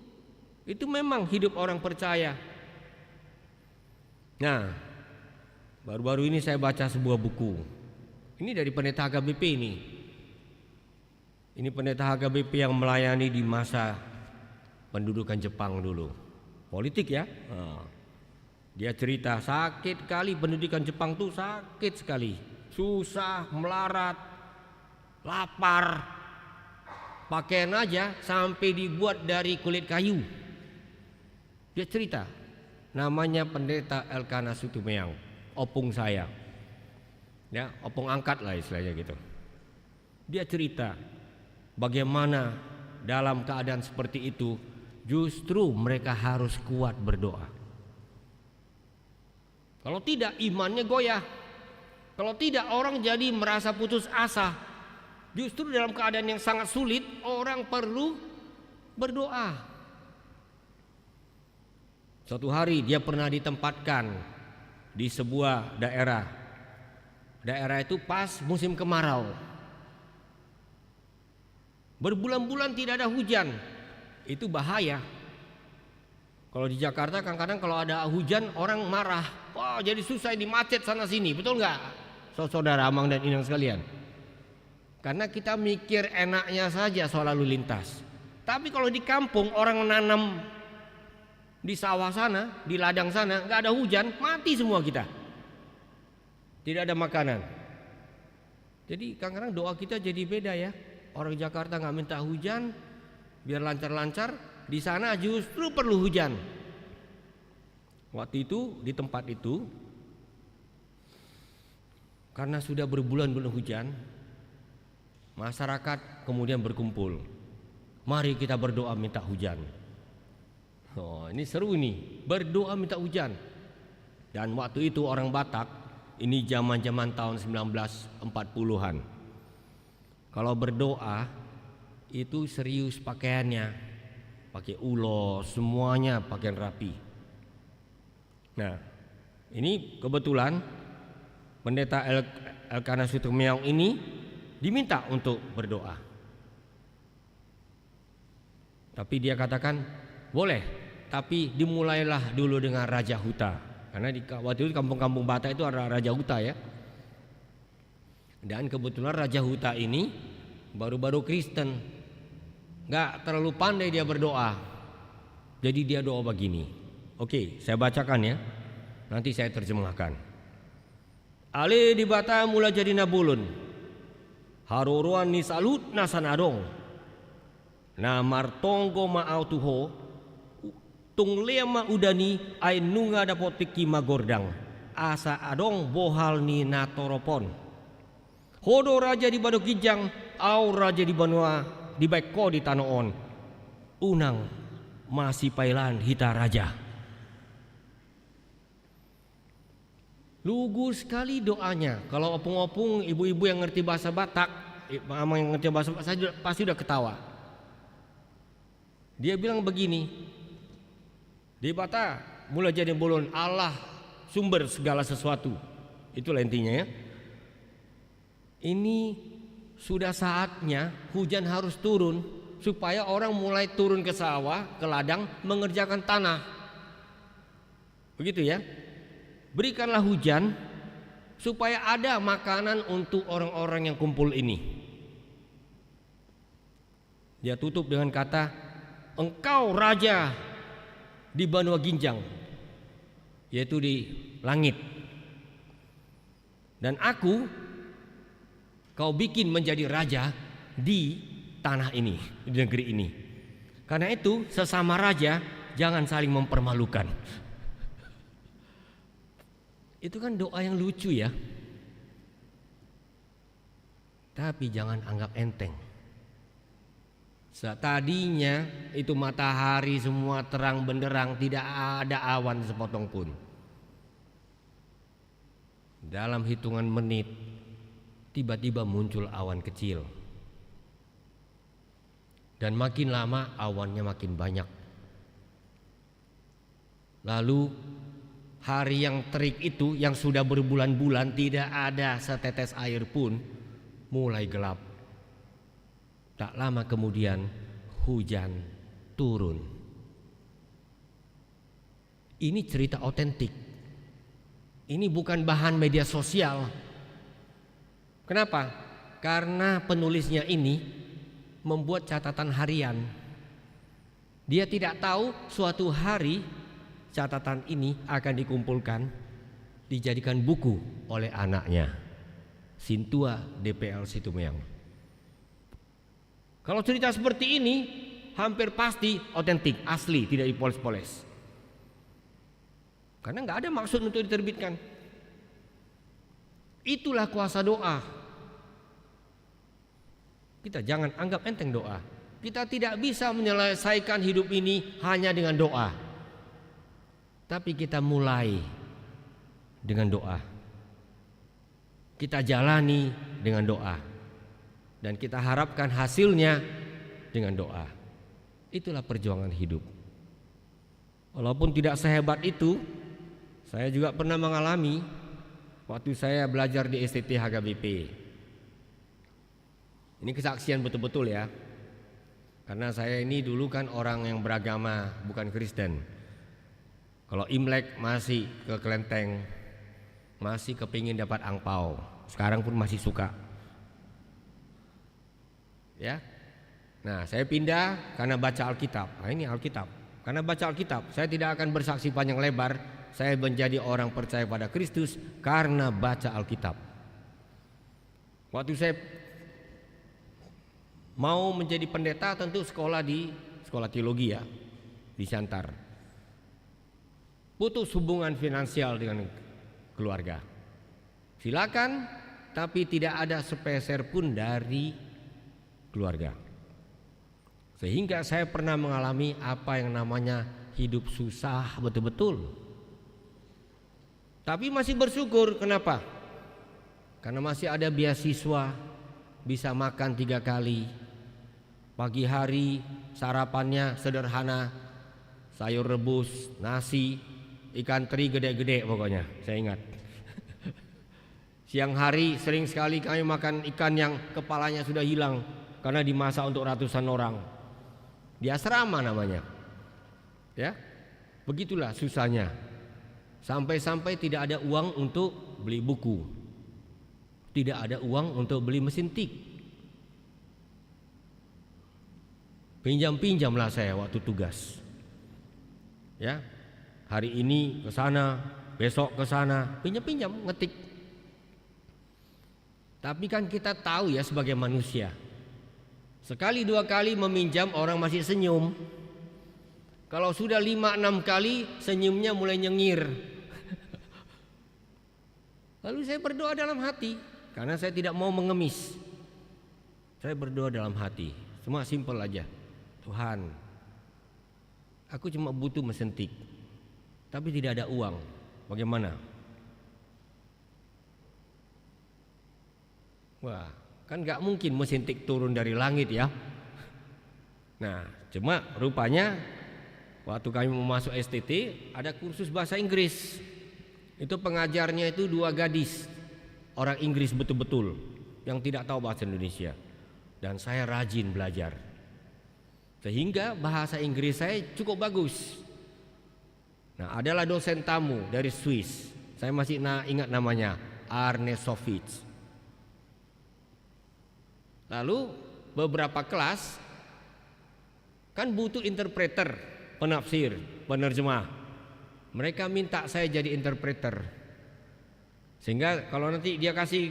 memang hidup orang percaya. Nah, baru-baru ini saya baca sebuah buku. Ini dari pendeta HKBP ini. Ini pendeta HKBP yang melayani di masa pendudukan Jepang dulu. Politik ya. Dia cerita sakit kali pendudukan Jepang tuh sakit sekali. Susah, melarat, lapar. Pakaian aja sampai dibuat dari kulit kayu. Dia cerita, namanya pendeta Elkana Sutumeang, opung saya. Ya, opung angkat lah istilahnya gitu. Dia cerita bagaimana dalam keadaan seperti itu justru mereka harus kuat berdoa. Kalau tidak imannya goyah. Kalau tidak orang jadi merasa putus asa. Justru dalam keadaan yang sangat sulit orang perlu berdoa. Suatu hari dia pernah ditempatkan di sebuah daerah. Daerah itu pas musim kemarau. Berbulan-bulan tidak ada hujan. Itu bahaya. Kalau di Jakarta kadang-kadang kalau ada hujan orang marah, wah jadi susah ini macet sana sini, betul nggak, saudara Amang dan Inang sekalian? Karena kita mikir enaknya saja soal lalu lintas. Tapi kalau di kampung orang menanam di sawah sana, di ladang sana, nggak ada hujan, mati semua kita. Tidak ada makanan. Jadi kadang-kadang doa kita jadi beda ya. Orang Jakarta nggak minta hujan, biar lancar-lancar. Di sana justru perlu hujan. Waktu itu di tempat itu, karena sudah berbulan-bulan hujan, masyarakat kemudian berkumpul. Mari kita berdoa minta hujan. Oh, ini seru nih, berdoa minta hujan. Dan waktu itu orang Batak, ini zaman-zaman tahun 1940-an. Kalau berdoa itu serius pakaiannya. Pakai ulos, semuanya pakaian rapi. Nah, ini kebetulan pendeta Elkanah Sutumeong ini diminta untuk berdoa. Tapi dia katakan, boleh, tapi dimulailah dulu dengan Raja Huta. Karena waktu itu kampung-kampung Batak itu ada Raja Huta ya. Dan kebetulan Raja Huta ini baru-baru Kristen. Gak terlalu pandai dia berdoa. Jadi dia doa begini. Oke, saya bacakan ya. Nanti saya terjemahkan. Ale di bata mula jadi nabulun. Haruruan ni salut nasanadong. Na martonggo maautuho. Tung lema udani ay nunga dapotiki magordang. Asa adong bohal ni natoropon. Hodo raja di Badokijang. Au raja di Banua. Di Baiko di Tanoon unang masih pailan hita raja. Lugu sekali doanya. Kalau opung-opung ibu-ibu yang ngerti bahasa Batak, mama yang ngerti bahasa Batak pasti udah ketawa. Dia bilang begini, di Batak mulai jadi bolon Allah sumber segala sesuatu. Itulah intinya ya. Ini sudah saatnya hujan harus turun supaya orang mulai turun ke sawah, ke ladang mengerjakan tanah. Begitu ya. Berikanlah hujan supaya ada makanan untuk orang-orang yang kumpul ini. Dia tutup dengan kata, engkau raja di Banua Ginjang, yaitu di langit. Dan aku kau bikin menjadi raja di tanah ini, di negeri ini. Karena itu sesama raja jangan saling mempermalukan. Itu kan doa yang lucu ya. Tapi jangan anggap enteng. Tadinya itu matahari semua terang benderang, tidak ada awan sepotong pun. Dalam hitungan menit tiba-tiba muncul awan kecil. Dan makin lama awannya makin banyak. Lalu hari yang terik itu yang sudah berbulan-bulan tidak ada setetes air pun mulai gelap. Tak lama kemudian hujan turun. Ini cerita otentik. Ini bukan bahan media sosial. Kenapa? Karena penulisnya ini membuat catatan harian. Dia tidak tahu suatu hari catatan ini akan dikumpulkan, dijadikan buku oleh anaknya, Sintua DPL Situmeong. Kalau cerita seperti ini hampir pasti otentik, asli, tidak dipoles-poles. Karena nggak ada maksud untuk diterbitkan. Itulah kuasa doa. Kita jangan anggap enteng doa. Kita tidak bisa menyelesaikan hidup ini hanya dengan doa. Tapi kita mulai dengan doa. Kita jalani dengan doa. Dan kita harapkan hasilnya dengan doa. Itulah perjuangan hidup. Walaupun tidak sehebat itu, saya juga pernah mengalami waktu saya belajar di STT HKBP. Ini kesaksian betul-betul ya. Karena saya ini dulu kan orang yang beragama bukan Kristen. Kalau Imlek masih ke kelenteng, masih kepingin dapat angpau. Sekarang pun masih suka. Ya. Nah, saya pindah karena baca Alkitab. Nah, ini Alkitab. Karena baca Alkitab, saya tidak akan bersaksi panjang lebar. Saya menjadi orang percaya pada Kristus karena baca Alkitab. Waktu saya mau menjadi pendeta, tentu sekolah di sekolah teologi ya, di Siantar. Putus hubungan finansial dengan keluarga. Silakan, tapi tidak ada sepeser pun dari keluarga. Sehingga saya pernah mengalami apa yang namanya hidup susah betul-betul. Tapi masih bersyukur, kenapa? Karena masih ada beasiswa, bisa makan 3 kali. Pagi hari sarapannya sederhana, sayur rebus, nasi, ikan teri gede-gede pokoknya, saya ingat. Siang hari sering sekali kami makan ikan yang kepalanya sudah hilang karena dimasak untuk ratusan orang. Di asrama namanya. Ya. Begitulah susahnya. Sampai-sampai tidak ada uang untuk beli buku. Tidak ada uang untuk beli mesin tik. Pinjam-pinjamlah saya waktu tugas. Ya. Hari ini ke sana, besok ke sana, pinjam-pinjam, ngetik. Tapi kan kita tahu ya sebagai manusia, sekali 2 kali meminjam orang masih senyum. Kalau sudah 5-6 kali senyumnya mulai nyengir. Lalu saya berdoa dalam hati, karena saya tidak mau mengemis. Saya berdoa dalam hati, cuma simpel aja. Tuhan, aku cuma butuh mesin tik, tapi tidak ada uang. Bagaimana? Wah, kan gak mungkin mesin tik turun dari langit ya. Nah, cuma rupanya waktu kami mau masuk STT ada kursus bahasa Inggris. Itu pengajarnya itu 2 gadis, orang Inggris betul-betul, yang tidak tahu bahasa Indonesia. Dan saya rajin belajar, sehingga bahasa Inggris saya cukup bagus. Nah, adalah dosen tamu dari Swiss, saya masih ingat namanya, Arne Sovich. Lalu beberapa kelas kan butuh interpreter, penafsir, penerjemah. Mereka minta saya jadi interpreter. Sehingga kalau nanti dia kasih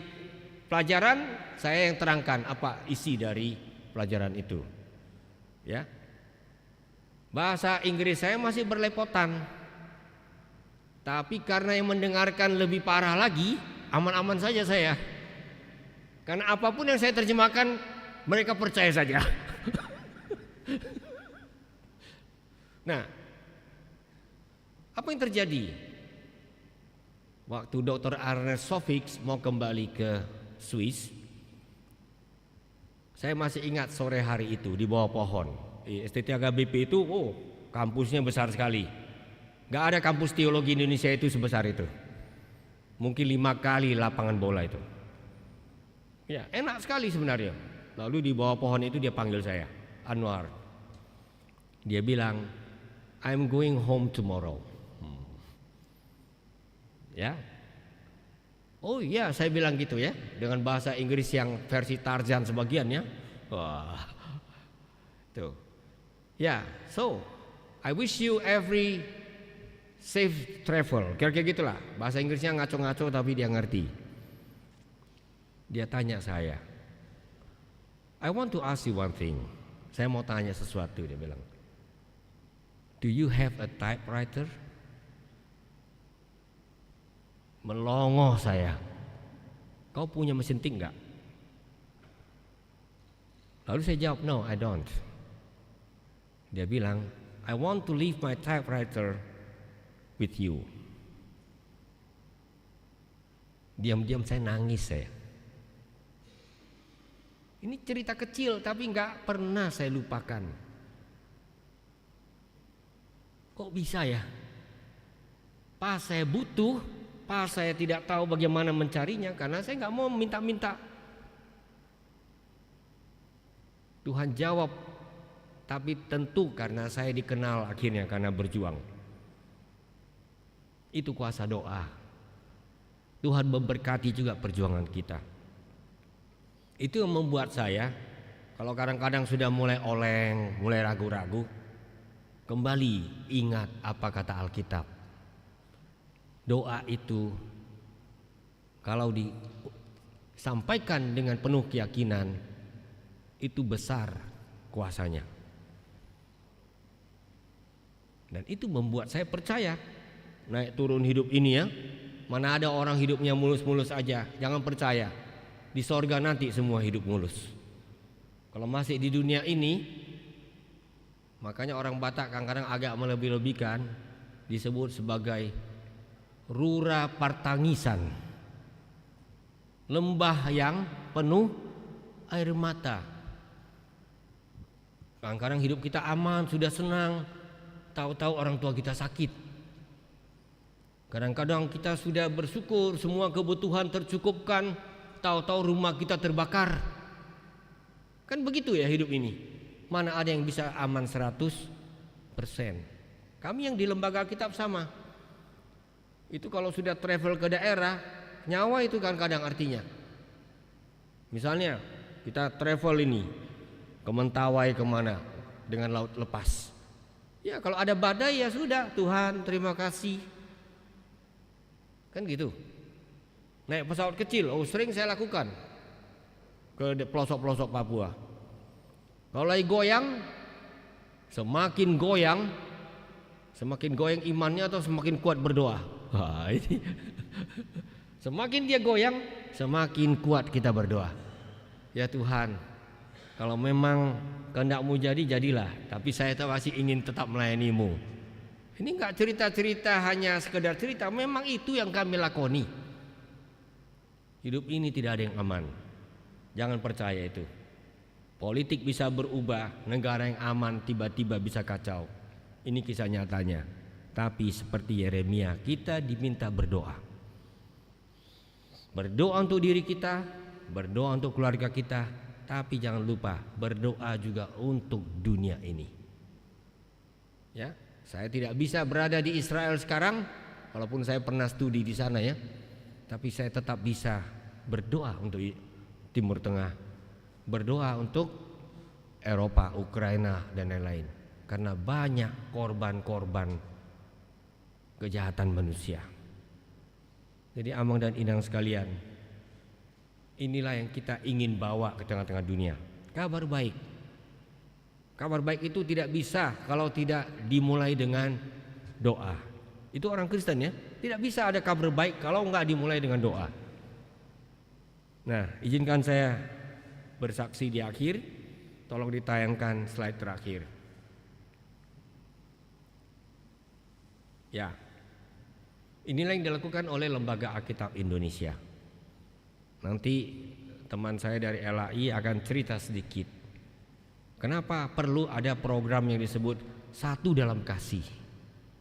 pelajaran, saya yang terangkan apa isi dari pelajaran itu. Ya. Bahasa Inggris saya masih berlepotan. Tapi karena yang mendengarkan lebih parah lagi, aman-aman saja saya. Karena apapun yang saya terjemahkan, mereka percaya saja. Nah, apa yang terjadi? Waktu Dr. Arne Sovich mau kembali ke Swiss, saya masih ingat sore hari itu di bawah pohon. STT HKBP itu, kampusnya besar sekali. Gak ada kampus teologi Indonesia itu sebesar itu. Mungkin 5 kali lapangan bola itu. Ya, enak sekali sebenarnya. Lalu di bawah pohon itu dia panggil saya, Anwar. Dia bilang, I'm going home tomorrow. Ya. Oh iya, saya bilang gitu ya, dengan bahasa Inggris yang versi Tarzan sebagian ya. Wah. Tuh. Ya, so I wish you every safe travel. Kira-kira gitulah. Bahasa Inggrisnya ngaco-ngaco tapi dia ngerti. Dia tanya saya, I want to ask you one thing. Saya mau tanya sesuatu, dia bilang. Do you have a typewriter? Melongoh saya. Kau punya mesin tik enggak? Lalu saya jawab, no, I don't. Dia bilang, I want to leave my typewriter with you. Diam-diam saya nangis saya. Ini cerita kecil tapi enggak pernah saya lupakan. Kok bisa ya? Pas saya butuh, pas saya tidak tahu bagaimana mencarinya, karena saya enggak mau minta-minta. Tuhan jawab, tapi tentu karena saya dikenal akhirnya karena berjuang. Itu kuasa doa. Tuhan memberkati juga perjuangan kita. Itu yang membuat saya, kalau kadang-kadang sudah mulai oleng, mulai ragu-ragu, kembali ingat apa kata Alkitab. Doa itu kalau disampaikan dengan penuh keyakinan, itu besar kuasanya. Dan itu membuat saya percaya. Naik turun hidup ini ya, mana ada orang hidupnya mulus-mulus aja. Jangan percaya, di sorga nanti semua hidup mulus. Kalau masih di dunia ini, makanya orang Batak kadang-kadang agak melebih-lebihkan, disebut sebagai rura partangisan, lembah yang penuh air mata. Kadang-kadang hidup kita aman, sudah senang, tahu-tahu orang tua kita sakit. Kadang-kadang kita sudah bersyukur, semua kebutuhan tercukupkan, tahu-tahu rumah kita terbakar. Kan begitu ya hidup ini. Mana ada yang bisa aman 100%. Kami yang di lembaga kitab sama. Itu kalau sudah travel ke daerah, nyawa itu kan kadang artinya. Misalnya kita travel ini ke Mentawai kemana dengan laut lepas. Ya kalau ada badai ya sudah, Tuhan terima kasih. Kan gitu. Naik pesawat kecil, sering saya lakukan ke pelosok-pelosok Papua. Kalau lagi goyang, semakin goyang imannya atau semakin kuat berdoa. Wah, ini. Semakin dia goyang, semakin kuat kita berdoa. Ya Tuhan, kalau memang kehendak-Mu jadi, jadilah. Tapi saya masih ingin tetap melayani-Mu. Ini enggak cerita-cerita hanya sekedar cerita, memang itu yang kami lakoni. Hidup ini tidak ada yang aman. Jangan percaya itu. Politik bisa berubah, negara yang aman tiba-tiba bisa kacau. Ini kisah nyatanya. Tapi seperti Yeremia, kita diminta berdoa. Berdoa untuk diri kita, berdoa untuk keluarga kita, tapi jangan lupa berdoa juga untuk dunia ini. Ya, saya tidak bisa berada di Israel sekarang, walaupun saya pernah studi di sana ya. Tapi saya tetap bisa berdoa untuk Timur Tengah, berdoa untuk Eropa, Ukraina dan lain-lain. Karena banyak korban-korban kejahatan manusia. Jadi Amang dan Inang sekalian, inilah yang kita ingin bawa ke tengah-tengah dunia. Kabar baik. Kabar baik itu tidak bisa kalau tidak dimulai dengan doa. Itu orang Kristen ya. Tidak bisa ada kabar baik kalau enggak dimulai dengan doa. Nah, izinkan saya bersaksi di akhir. Tolong ditayangkan slide terakhir. Ya. Inilah yang dilakukan oleh Lembaga Alkitab Indonesia. Nanti teman saya dari LAI akan cerita sedikit. Kenapa perlu ada program yang disebut satu dalam kasih.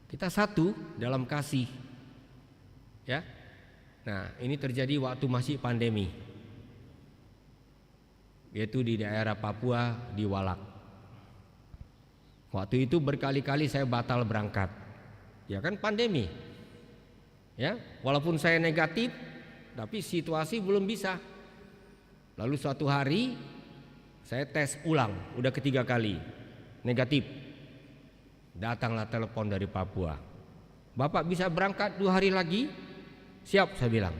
Kita satu dalam kasih. Ya. Nah, ini terjadi waktu masih pandemi. Yaitu di daerah Papua di Walak. Waktu itu berkali-kali saya batal berangkat. Ya kan pandemi. Ya, walaupun saya negatif, tapi situasi belum bisa. Lalu suatu hari saya tes ulang, udah ketiga kali negatif. Datanglah telepon dari Papua. Bapak bisa berangkat 2 hari lagi? Siap, saya bilang.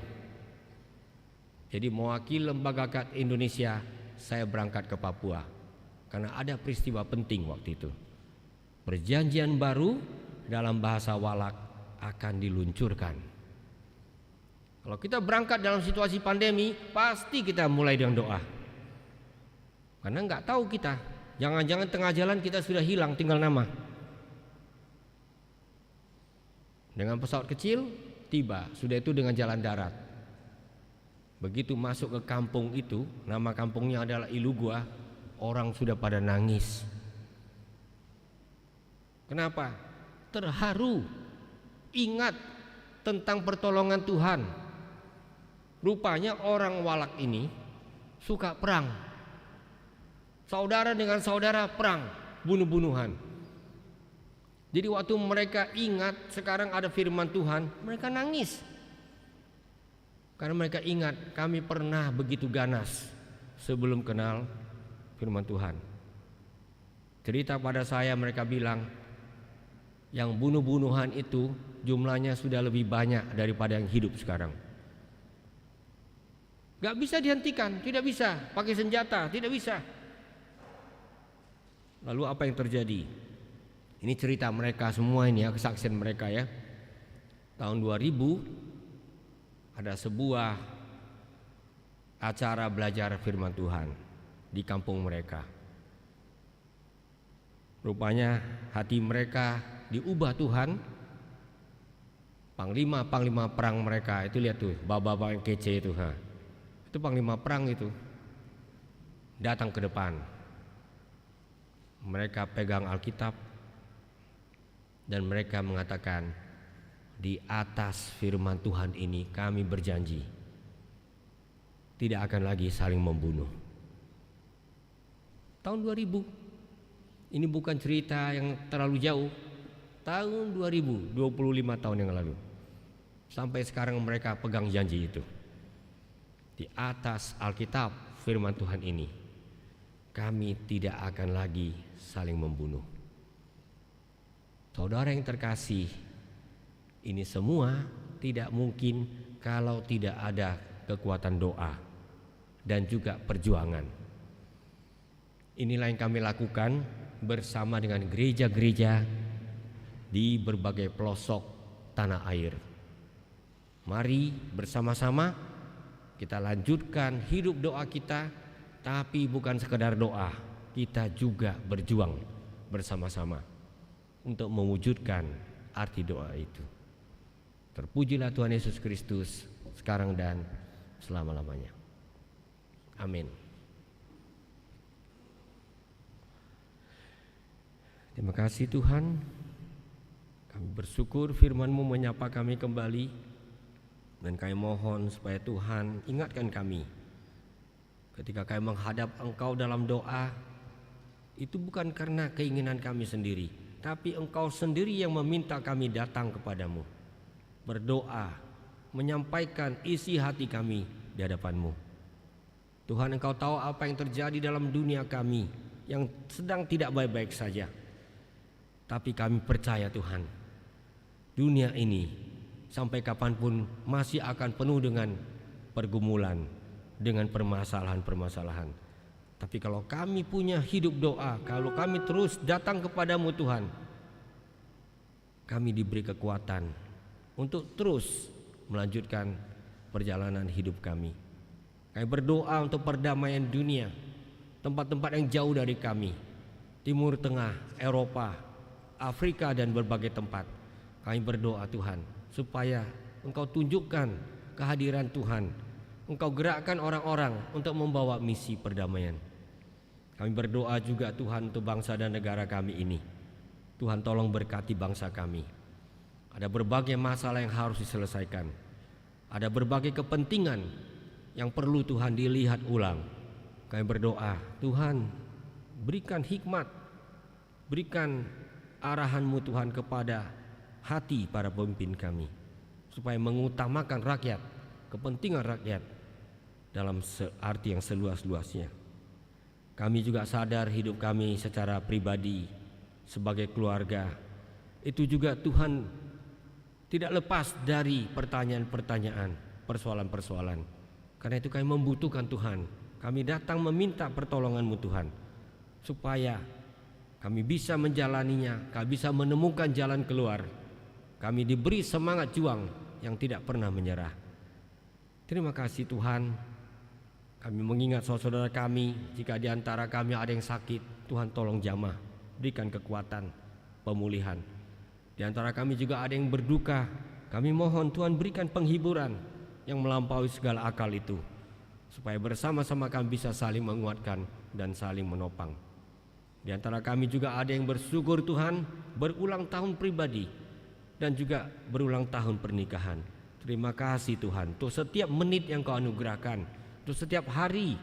Jadi mewakili Lembaga Alkitab Indonesia, saya berangkat ke Papua. Karena ada peristiwa penting waktu itu. Perjanjian baru dalam bahasa Walak akan diluncurkan. Kalau kita berangkat dalam situasi pandemi, pasti kita mulai dengan doa. Karena enggak tahu kita, jangan-jangan tengah jalan kita sudah hilang, tinggal nama. Dengan pesawat kecil tiba, sudah itu dengan jalan darat. Begitu masuk ke kampung itu, nama kampungnya adalah Ilugua, orang sudah pada nangis. Kenapa? Terharu, ingat tentang pertolongan Tuhan. Rupanya orang Walak ini suka perang. Saudara dengan saudara perang, bunuh-bunuhan. Jadi waktu mereka ingat sekarang ada firman Tuhan, mereka nangis. Karena mereka ingat kami pernah begitu ganas sebelum kenal firman Tuhan. Cerita pada saya, mereka bilang yang bunuh-bunuhan itu jumlahnya sudah lebih banyak daripada yang hidup sekarang. Gak bisa dihentikan, tidak bisa pakai senjata, tidak bisa. Lalu apa yang terjadi? Ini cerita mereka semua ini ya, kesaksian mereka ya. Tahun 2000 ada sebuah acara belajar firman Tuhan di kampung mereka. Rupanya hati mereka diubah Tuhan. Panglima perang mereka itu, lihat tuh, bapak-bapak yang kece itu, itu panglima perang itu datang ke depan. Mereka pegang Alkitab dan mereka mengatakan, di atas firman Tuhan ini kami berjanji tidak akan lagi saling membunuh. Tahun 2000, ini bukan cerita yang terlalu jauh. Tahun 2000, 25 tahun yang lalu. Sampai sekarang mereka pegang janji itu. Di atas Alkitab firman Tuhan ini kami tidak akan lagi saling membunuh. Saudara yang terkasih, ini semua tidak mungkin kalau tidak ada kekuatan doa dan juga perjuangan. Inilah yang kami lakukan bersama dengan gereja-gereja di berbagai pelosok tanah air. Mari bersama-sama kita lanjutkan hidup doa kita, tapi bukan sekedar doa, kita juga berjuang bersama-sama untuk mewujudkan arti doa itu. Terpujilah Tuhan Yesus Kristus sekarang dan selama-lamanya. Amin. Terima kasih Tuhan. Kami bersyukur firman-Mu menyapa kami kembali, dan kami mohon supaya Tuhan ingatkan kami ketika kami menghadap Engkau dalam doa, itu bukan karena keinginan kami sendiri, tapi Engkau sendiri yang meminta kami datang kepadamu, berdoa, menyampaikan isi hati kami di hadapan-Mu. Tuhan, Engkau tahu apa yang terjadi dalam dunia kami yang sedang tidak baik-baik saja. Tapi kami percaya Tuhan, dunia ini sampai kapanpun masih akan penuh dengan pergumulan, dengan permasalahan-permasalahan. Tapi kalau kami punya hidup doa, kalau kami terus datang kepadamu Tuhan, kami diberi kekuatan untuk terus melanjutkan perjalanan hidup kami. Kami berdoa untuk perdamaian dunia, tempat-tempat yang jauh dari kami, Timur Tengah, Eropa, Afrika dan berbagai tempat. Kami berdoa Tuhan supaya Engkau tunjukkan kehadiran Tuhan, Engkau gerakkan orang-orang untuk membawa misi perdamaian. Kami berdoa juga Tuhan untuk bangsa dan negara kami ini. Tuhan tolong berkati bangsa kami. Ada berbagai masalah yang harus diselesaikan, ada berbagai kepentingan yang perlu Tuhan dilihat ulang. Kami berdoa Tuhan, berikan hikmat, berikan arahan-Mu Tuhan kepada hati para pemimpin kami, supaya mengutamakan rakyat, kepentingan rakyat dalam arti yang seluas-luasnya. Kami juga sadar hidup kami secara pribadi sebagai keluarga itu juga Tuhan tidak lepas dari pertanyaan-pertanyaan, persoalan-persoalan. Karena itu kami membutuhkan Tuhan. Kami datang meminta pertolongan-Mu Tuhan, supaya kami bisa menjalaninya, kami bisa menemukan jalan keluar. Kami diberi semangat juang yang tidak pernah menyerah. Terima kasih Tuhan. Kami mengingat saudara kami, jika di antara kami ada yang sakit, Tuhan tolong jamah, berikan kekuatan, pemulihan. Di antara kami juga ada yang berduka, kami mohon Tuhan berikan penghiburan yang melampaui segala akal itu, supaya bersama-sama kami bisa saling menguatkan dan saling menopang. Di antara kami juga ada yang bersyukur Tuhan berulang tahun pribadi dan juga berulang tahun pernikahan. Terima kasih Tuhan untuk setiap menit yang Kau anugerahkan, untuk setiap hari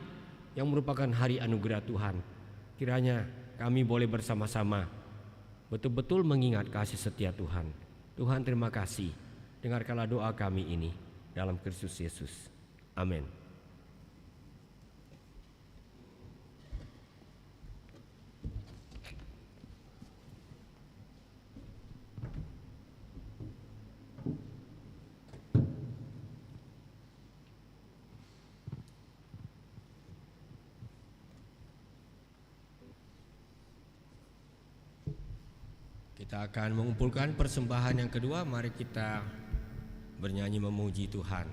yang merupakan hari anugerah Tuhan. Kiranya kami boleh bersama-sama betul-betul mengingat kasih setia Tuhan. Tuhan, terima kasih. Dengarkanlah doa kami ini dalam Kristus Yesus. Amin. Kita akan mengumpulkan persembahan yang kedua. Mari kita bernyanyi memuji Tuhan.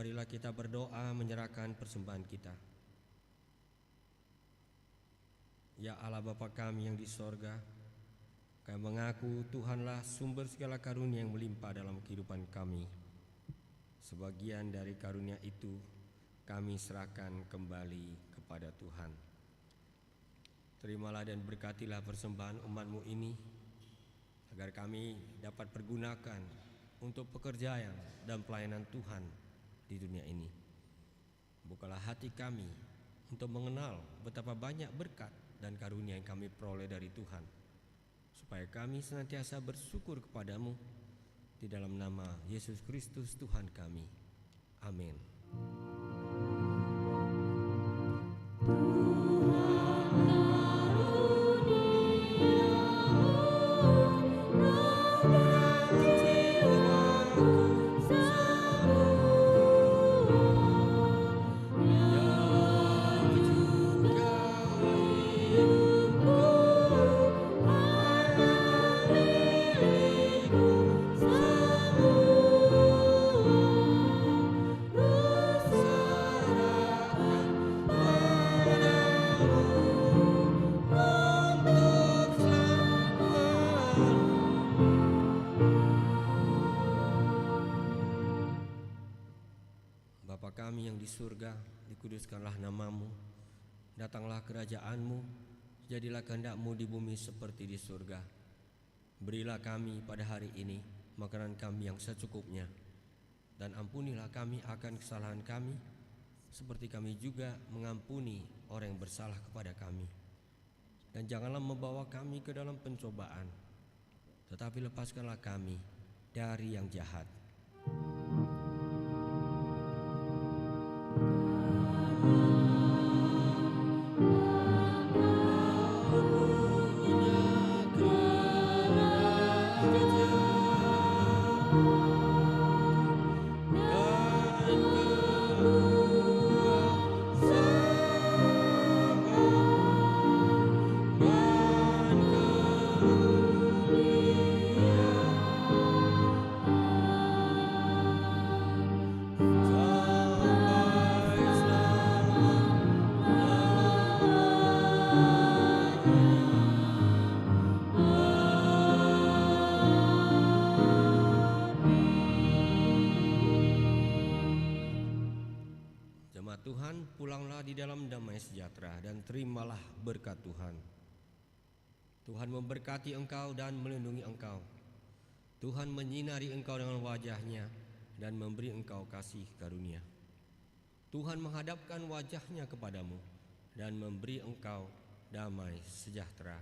Marilah kita berdoa menyerahkan persembahan kita. Ya Allah Bapa kami yang di sorga, kami mengaku Tuhanlah sumber segala karunia yang melimpah dalam kehidupan kami. Sebagian dari karunia itu kami serahkan kembali kepada Tuhan. Terimalah dan berkatilah persembahan umat-Mu ini, agar kami dapat pergunakan untuk pekerjaan dan pelayanan Tuhan di dunia ini. Bukalah hati kami untuk mengenal betapa banyak berkat dan karunia yang kami peroleh dari Tuhan, supaya kami senantiasa bersyukur kepadamu di dalam nama Yesus Kristus Tuhan kami. Amin. Bapa kami yang di surga, dikuduskanlah namamu, datanglah kerajaanmu, jadilah kehendak-mu di bumi seperti di surga. Berilah kami pada hari ini makanan kami yang secukupnya, dan ampunilah kami akan kesalahan kami, seperti kami juga mengampuni orang yang bersalah kepada kami. Dan janganlah membawa kami ke dalam pencobaan, tetapi lepaskanlah kami dari yang jahat. Tuhan, pulanglah di dalam damai sejahtera dan terimalah berkat Tuhan. Tuhan memberkati engkau dan melindungi engkau. Tuhan menyinari engkau dengan wajah-Nya dan memberi engkau kasih karunia. Tuhan menghadapkan wajah-Nya kepadamu dan memberi engkau damai sejahtera.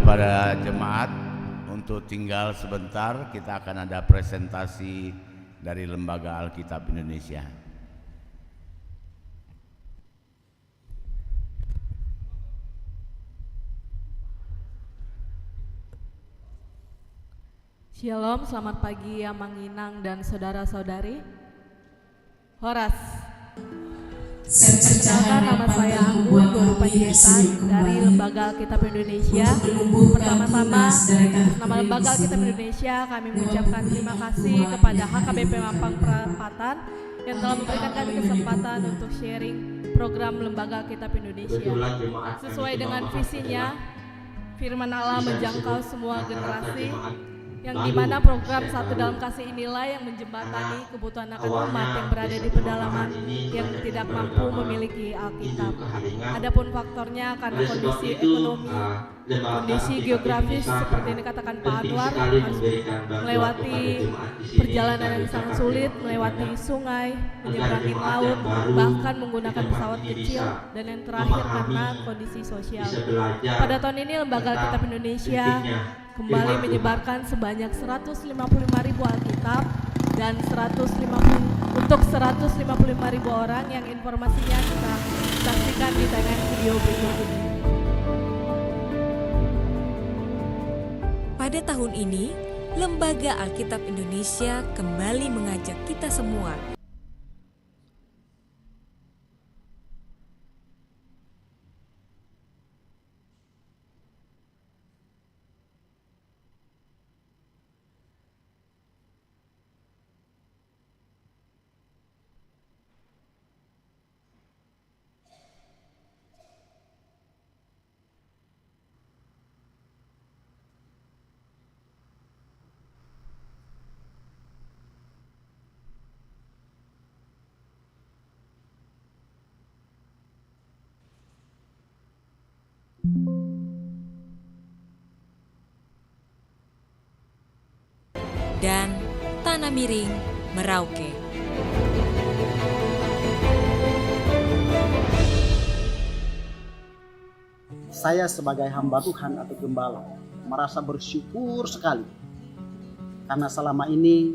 Pada jemaat, untuk tinggal sebentar, kita akan ada presentasi dari Lembaga Alkitab Indonesia. Shalom, selamat pagi Yang Manginang dan saudara-saudari. Horas. Perkenalkan, nama saya Anggun Guru Panjaitan dari Lembaga Alkitab Indonesia. Pertama-tama, nama Lembaga Alkitab Indonesia kami mengucapkan terima kasih kepada HKBP Mampang Perapatan yang telah memberikan kami kesempatan untuk sharing program Lembaga Alkitab Indonesia. Sesuai dengan visinya, firman Allah menjangkau semua generasi, yang dimana program Satu Dalam Kasih inilah yang menjembatani kebutuhan akan umat yang berada di pedalaman yang tidak mampu memiliki Alkitab. Adapun faktornya karena kondisi ekonomi, kondisi geografis seperti yang dikatakan Pak Anwar, harus melewati perjalanan yang sangat sulit, melewati sungai, menyeberangi laut, bahkan menggunakan pesawat kecil, dan yang terakhir karena kondisi sosial. Pada tahun ini Lembaga Alkitab Indonesia kembali menyebarkan sebanyak 155.000 Alkitab dan 155.000 orang yang informasinya kita saksikan di tayangan video berikut ini. Pada tahun ini, Lembaga Alkitab Indonesia kembali mengajak kita semua dan Tanah Miring, Merauke. Saya sebagai hamba Tuhan atau gembala merasa bersyukur sekali karena selama ini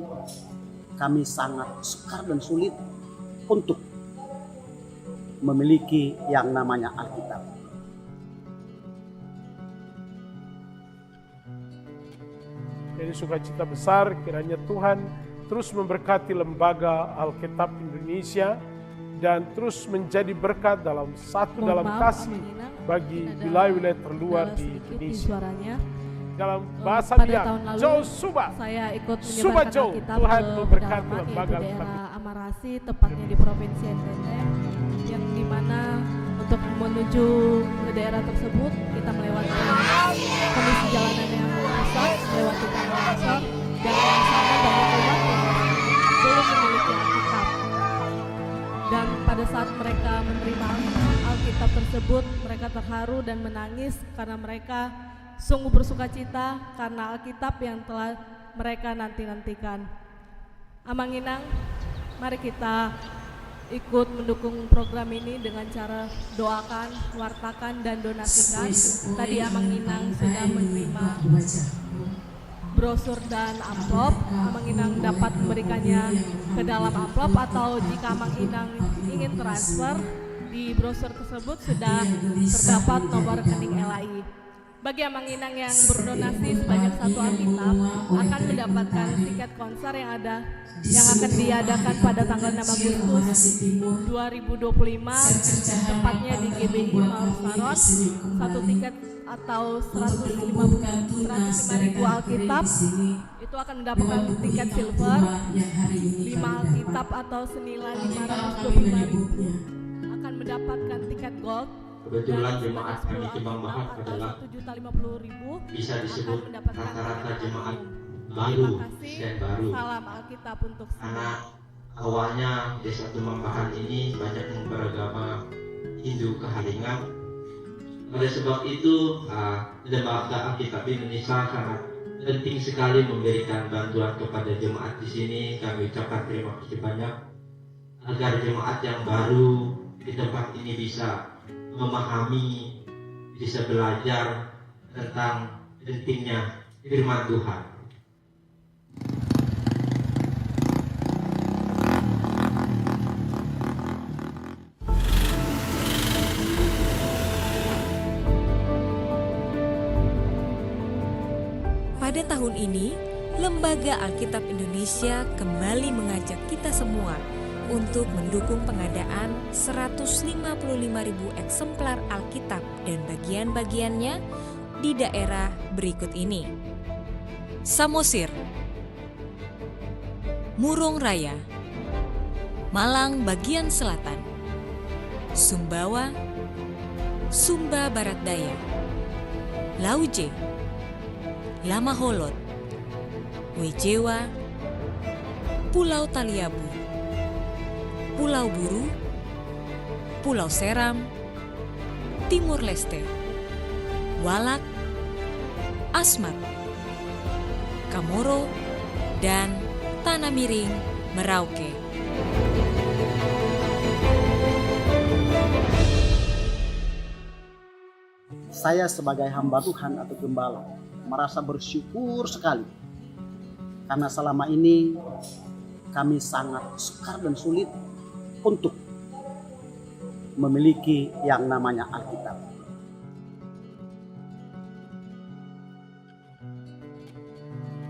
kami sangat sukar dan sulit untuk memiliki yang namanya Alkitab. Jadi sukacita besar kiranya Tuhan terus memberkati lembaga Alkitab Indonesia dan terus menjadi berkat dalam kasih bagi wilayah-wilayah terluar di Indonesia. Suaranya. Dalam bahasa Pada Biak, tahun lalu, Joe Suba. saya ikut Suba menyebarkan Joe, Alkitab Tuhan ke memberkati pedalaman, lembaga yaitu Alkitab. daerah Amarasi, tepatnya di Provinsi NTT, yang dimana untuk menuju ke daerah tersebut kita melewati kondisi jalanan yang rusak, melewati tanah longsor, dan di sana banyak umat yang belum memiliki Alkitab. Dan pada saat mereka menerima Alkitab tersebut, mereka terharu dan menangis karena mereka sungguh bersukacita karena Alkitab yang telah mereka nanti-nantikan. Amanginang, mari kita ikut mendukung program ini dengan cara doakan, wartakan, dan donasikan. Tadi Amanginang sudah menerima brosur dan amplop. Amanginang dapat memberikannya ke dalam amplop, atau jika Amanginang ingin transfer, di brosur tersebut sudah terdapat nomor rekening LAI. Bagi Amanginang yang berdonasi sebanyak 1 Alkitab akan mendapatkan tiket konser yang akan diadakan pada tanggal 6 Agustus 2025, tepatnya di GBI Maus Saron. 1 tiket atau 105.000 Alkitab itu akan mendapatkan tiket silver. 5 Alkitab atau senilai 525.000 akan mendapatkan tiket gold. Kebetulan jemaat kami Kembang Bahar adalah bisa disebut rata-rata jemaat baru dan baru. Salam Alkitab untuk karena awalnya desa Kembang Bahar ini banyak beragama Hindu keharingan. Oleh sebab itu, lembaga Alkitab Indonesia sangat penting sekali memberikan bantuan kepada jemaat di sini. Kami ucapkan terima kasih banyak agar jemaat yang baru di tempat ini bisa memahami, bisa belajar tentang pentingnya firman Tuhan. Pada tahun ini, Lembaga Alkitab Indonesia kembali mengajak kita semua untuk mendukung pengadaan 155.000 eksemplar Alkitab dan bagian-bagiannya di daerah berikut ini: Samosir, Murung Raya, Malang bagian selatan, Sumbawa, Sumba Barat Daya, Lauje, Lamaholot, Wejewa, Pulau Taliabu, Pulau Buru, Pulau Seram, Timur Leste, Walak, Asmat, Kamoro, dan Tanah Miring, Merauke. Saya sebagai hamba Tuhan atau gembala merasa bersyukur sekali karena selama ini kami sangat sukar dan sulit untuk memiliki yang namanya Alkitab.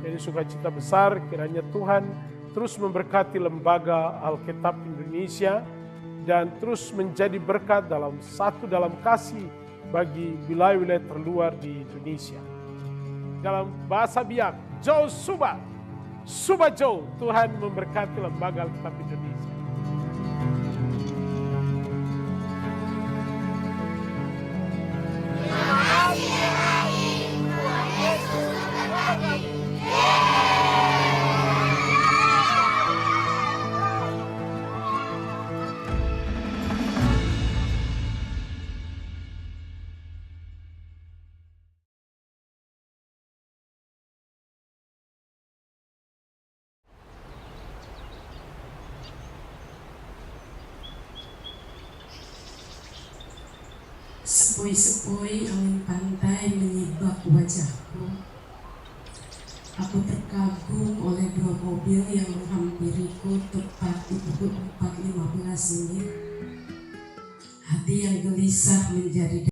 Jadi sukacita besar kiranya Tuhan terus memberkati lembaga Alkitab Indonesia dan terus menjadi berkat dalam kasih bagi wilayah-wilayah terluar di Indonesia. Dalam bahasa Biak, Joe Suba, Suba Joe, Tuhan memberkati lembaga Alkitab Indonesia. Sepoi-sepoi angin pantai menyibak wajahku. Aku terkagum oleh dua mobil yang menghampiriku tepat di pukul 4.15 menit. Hati yang gelisah menjadi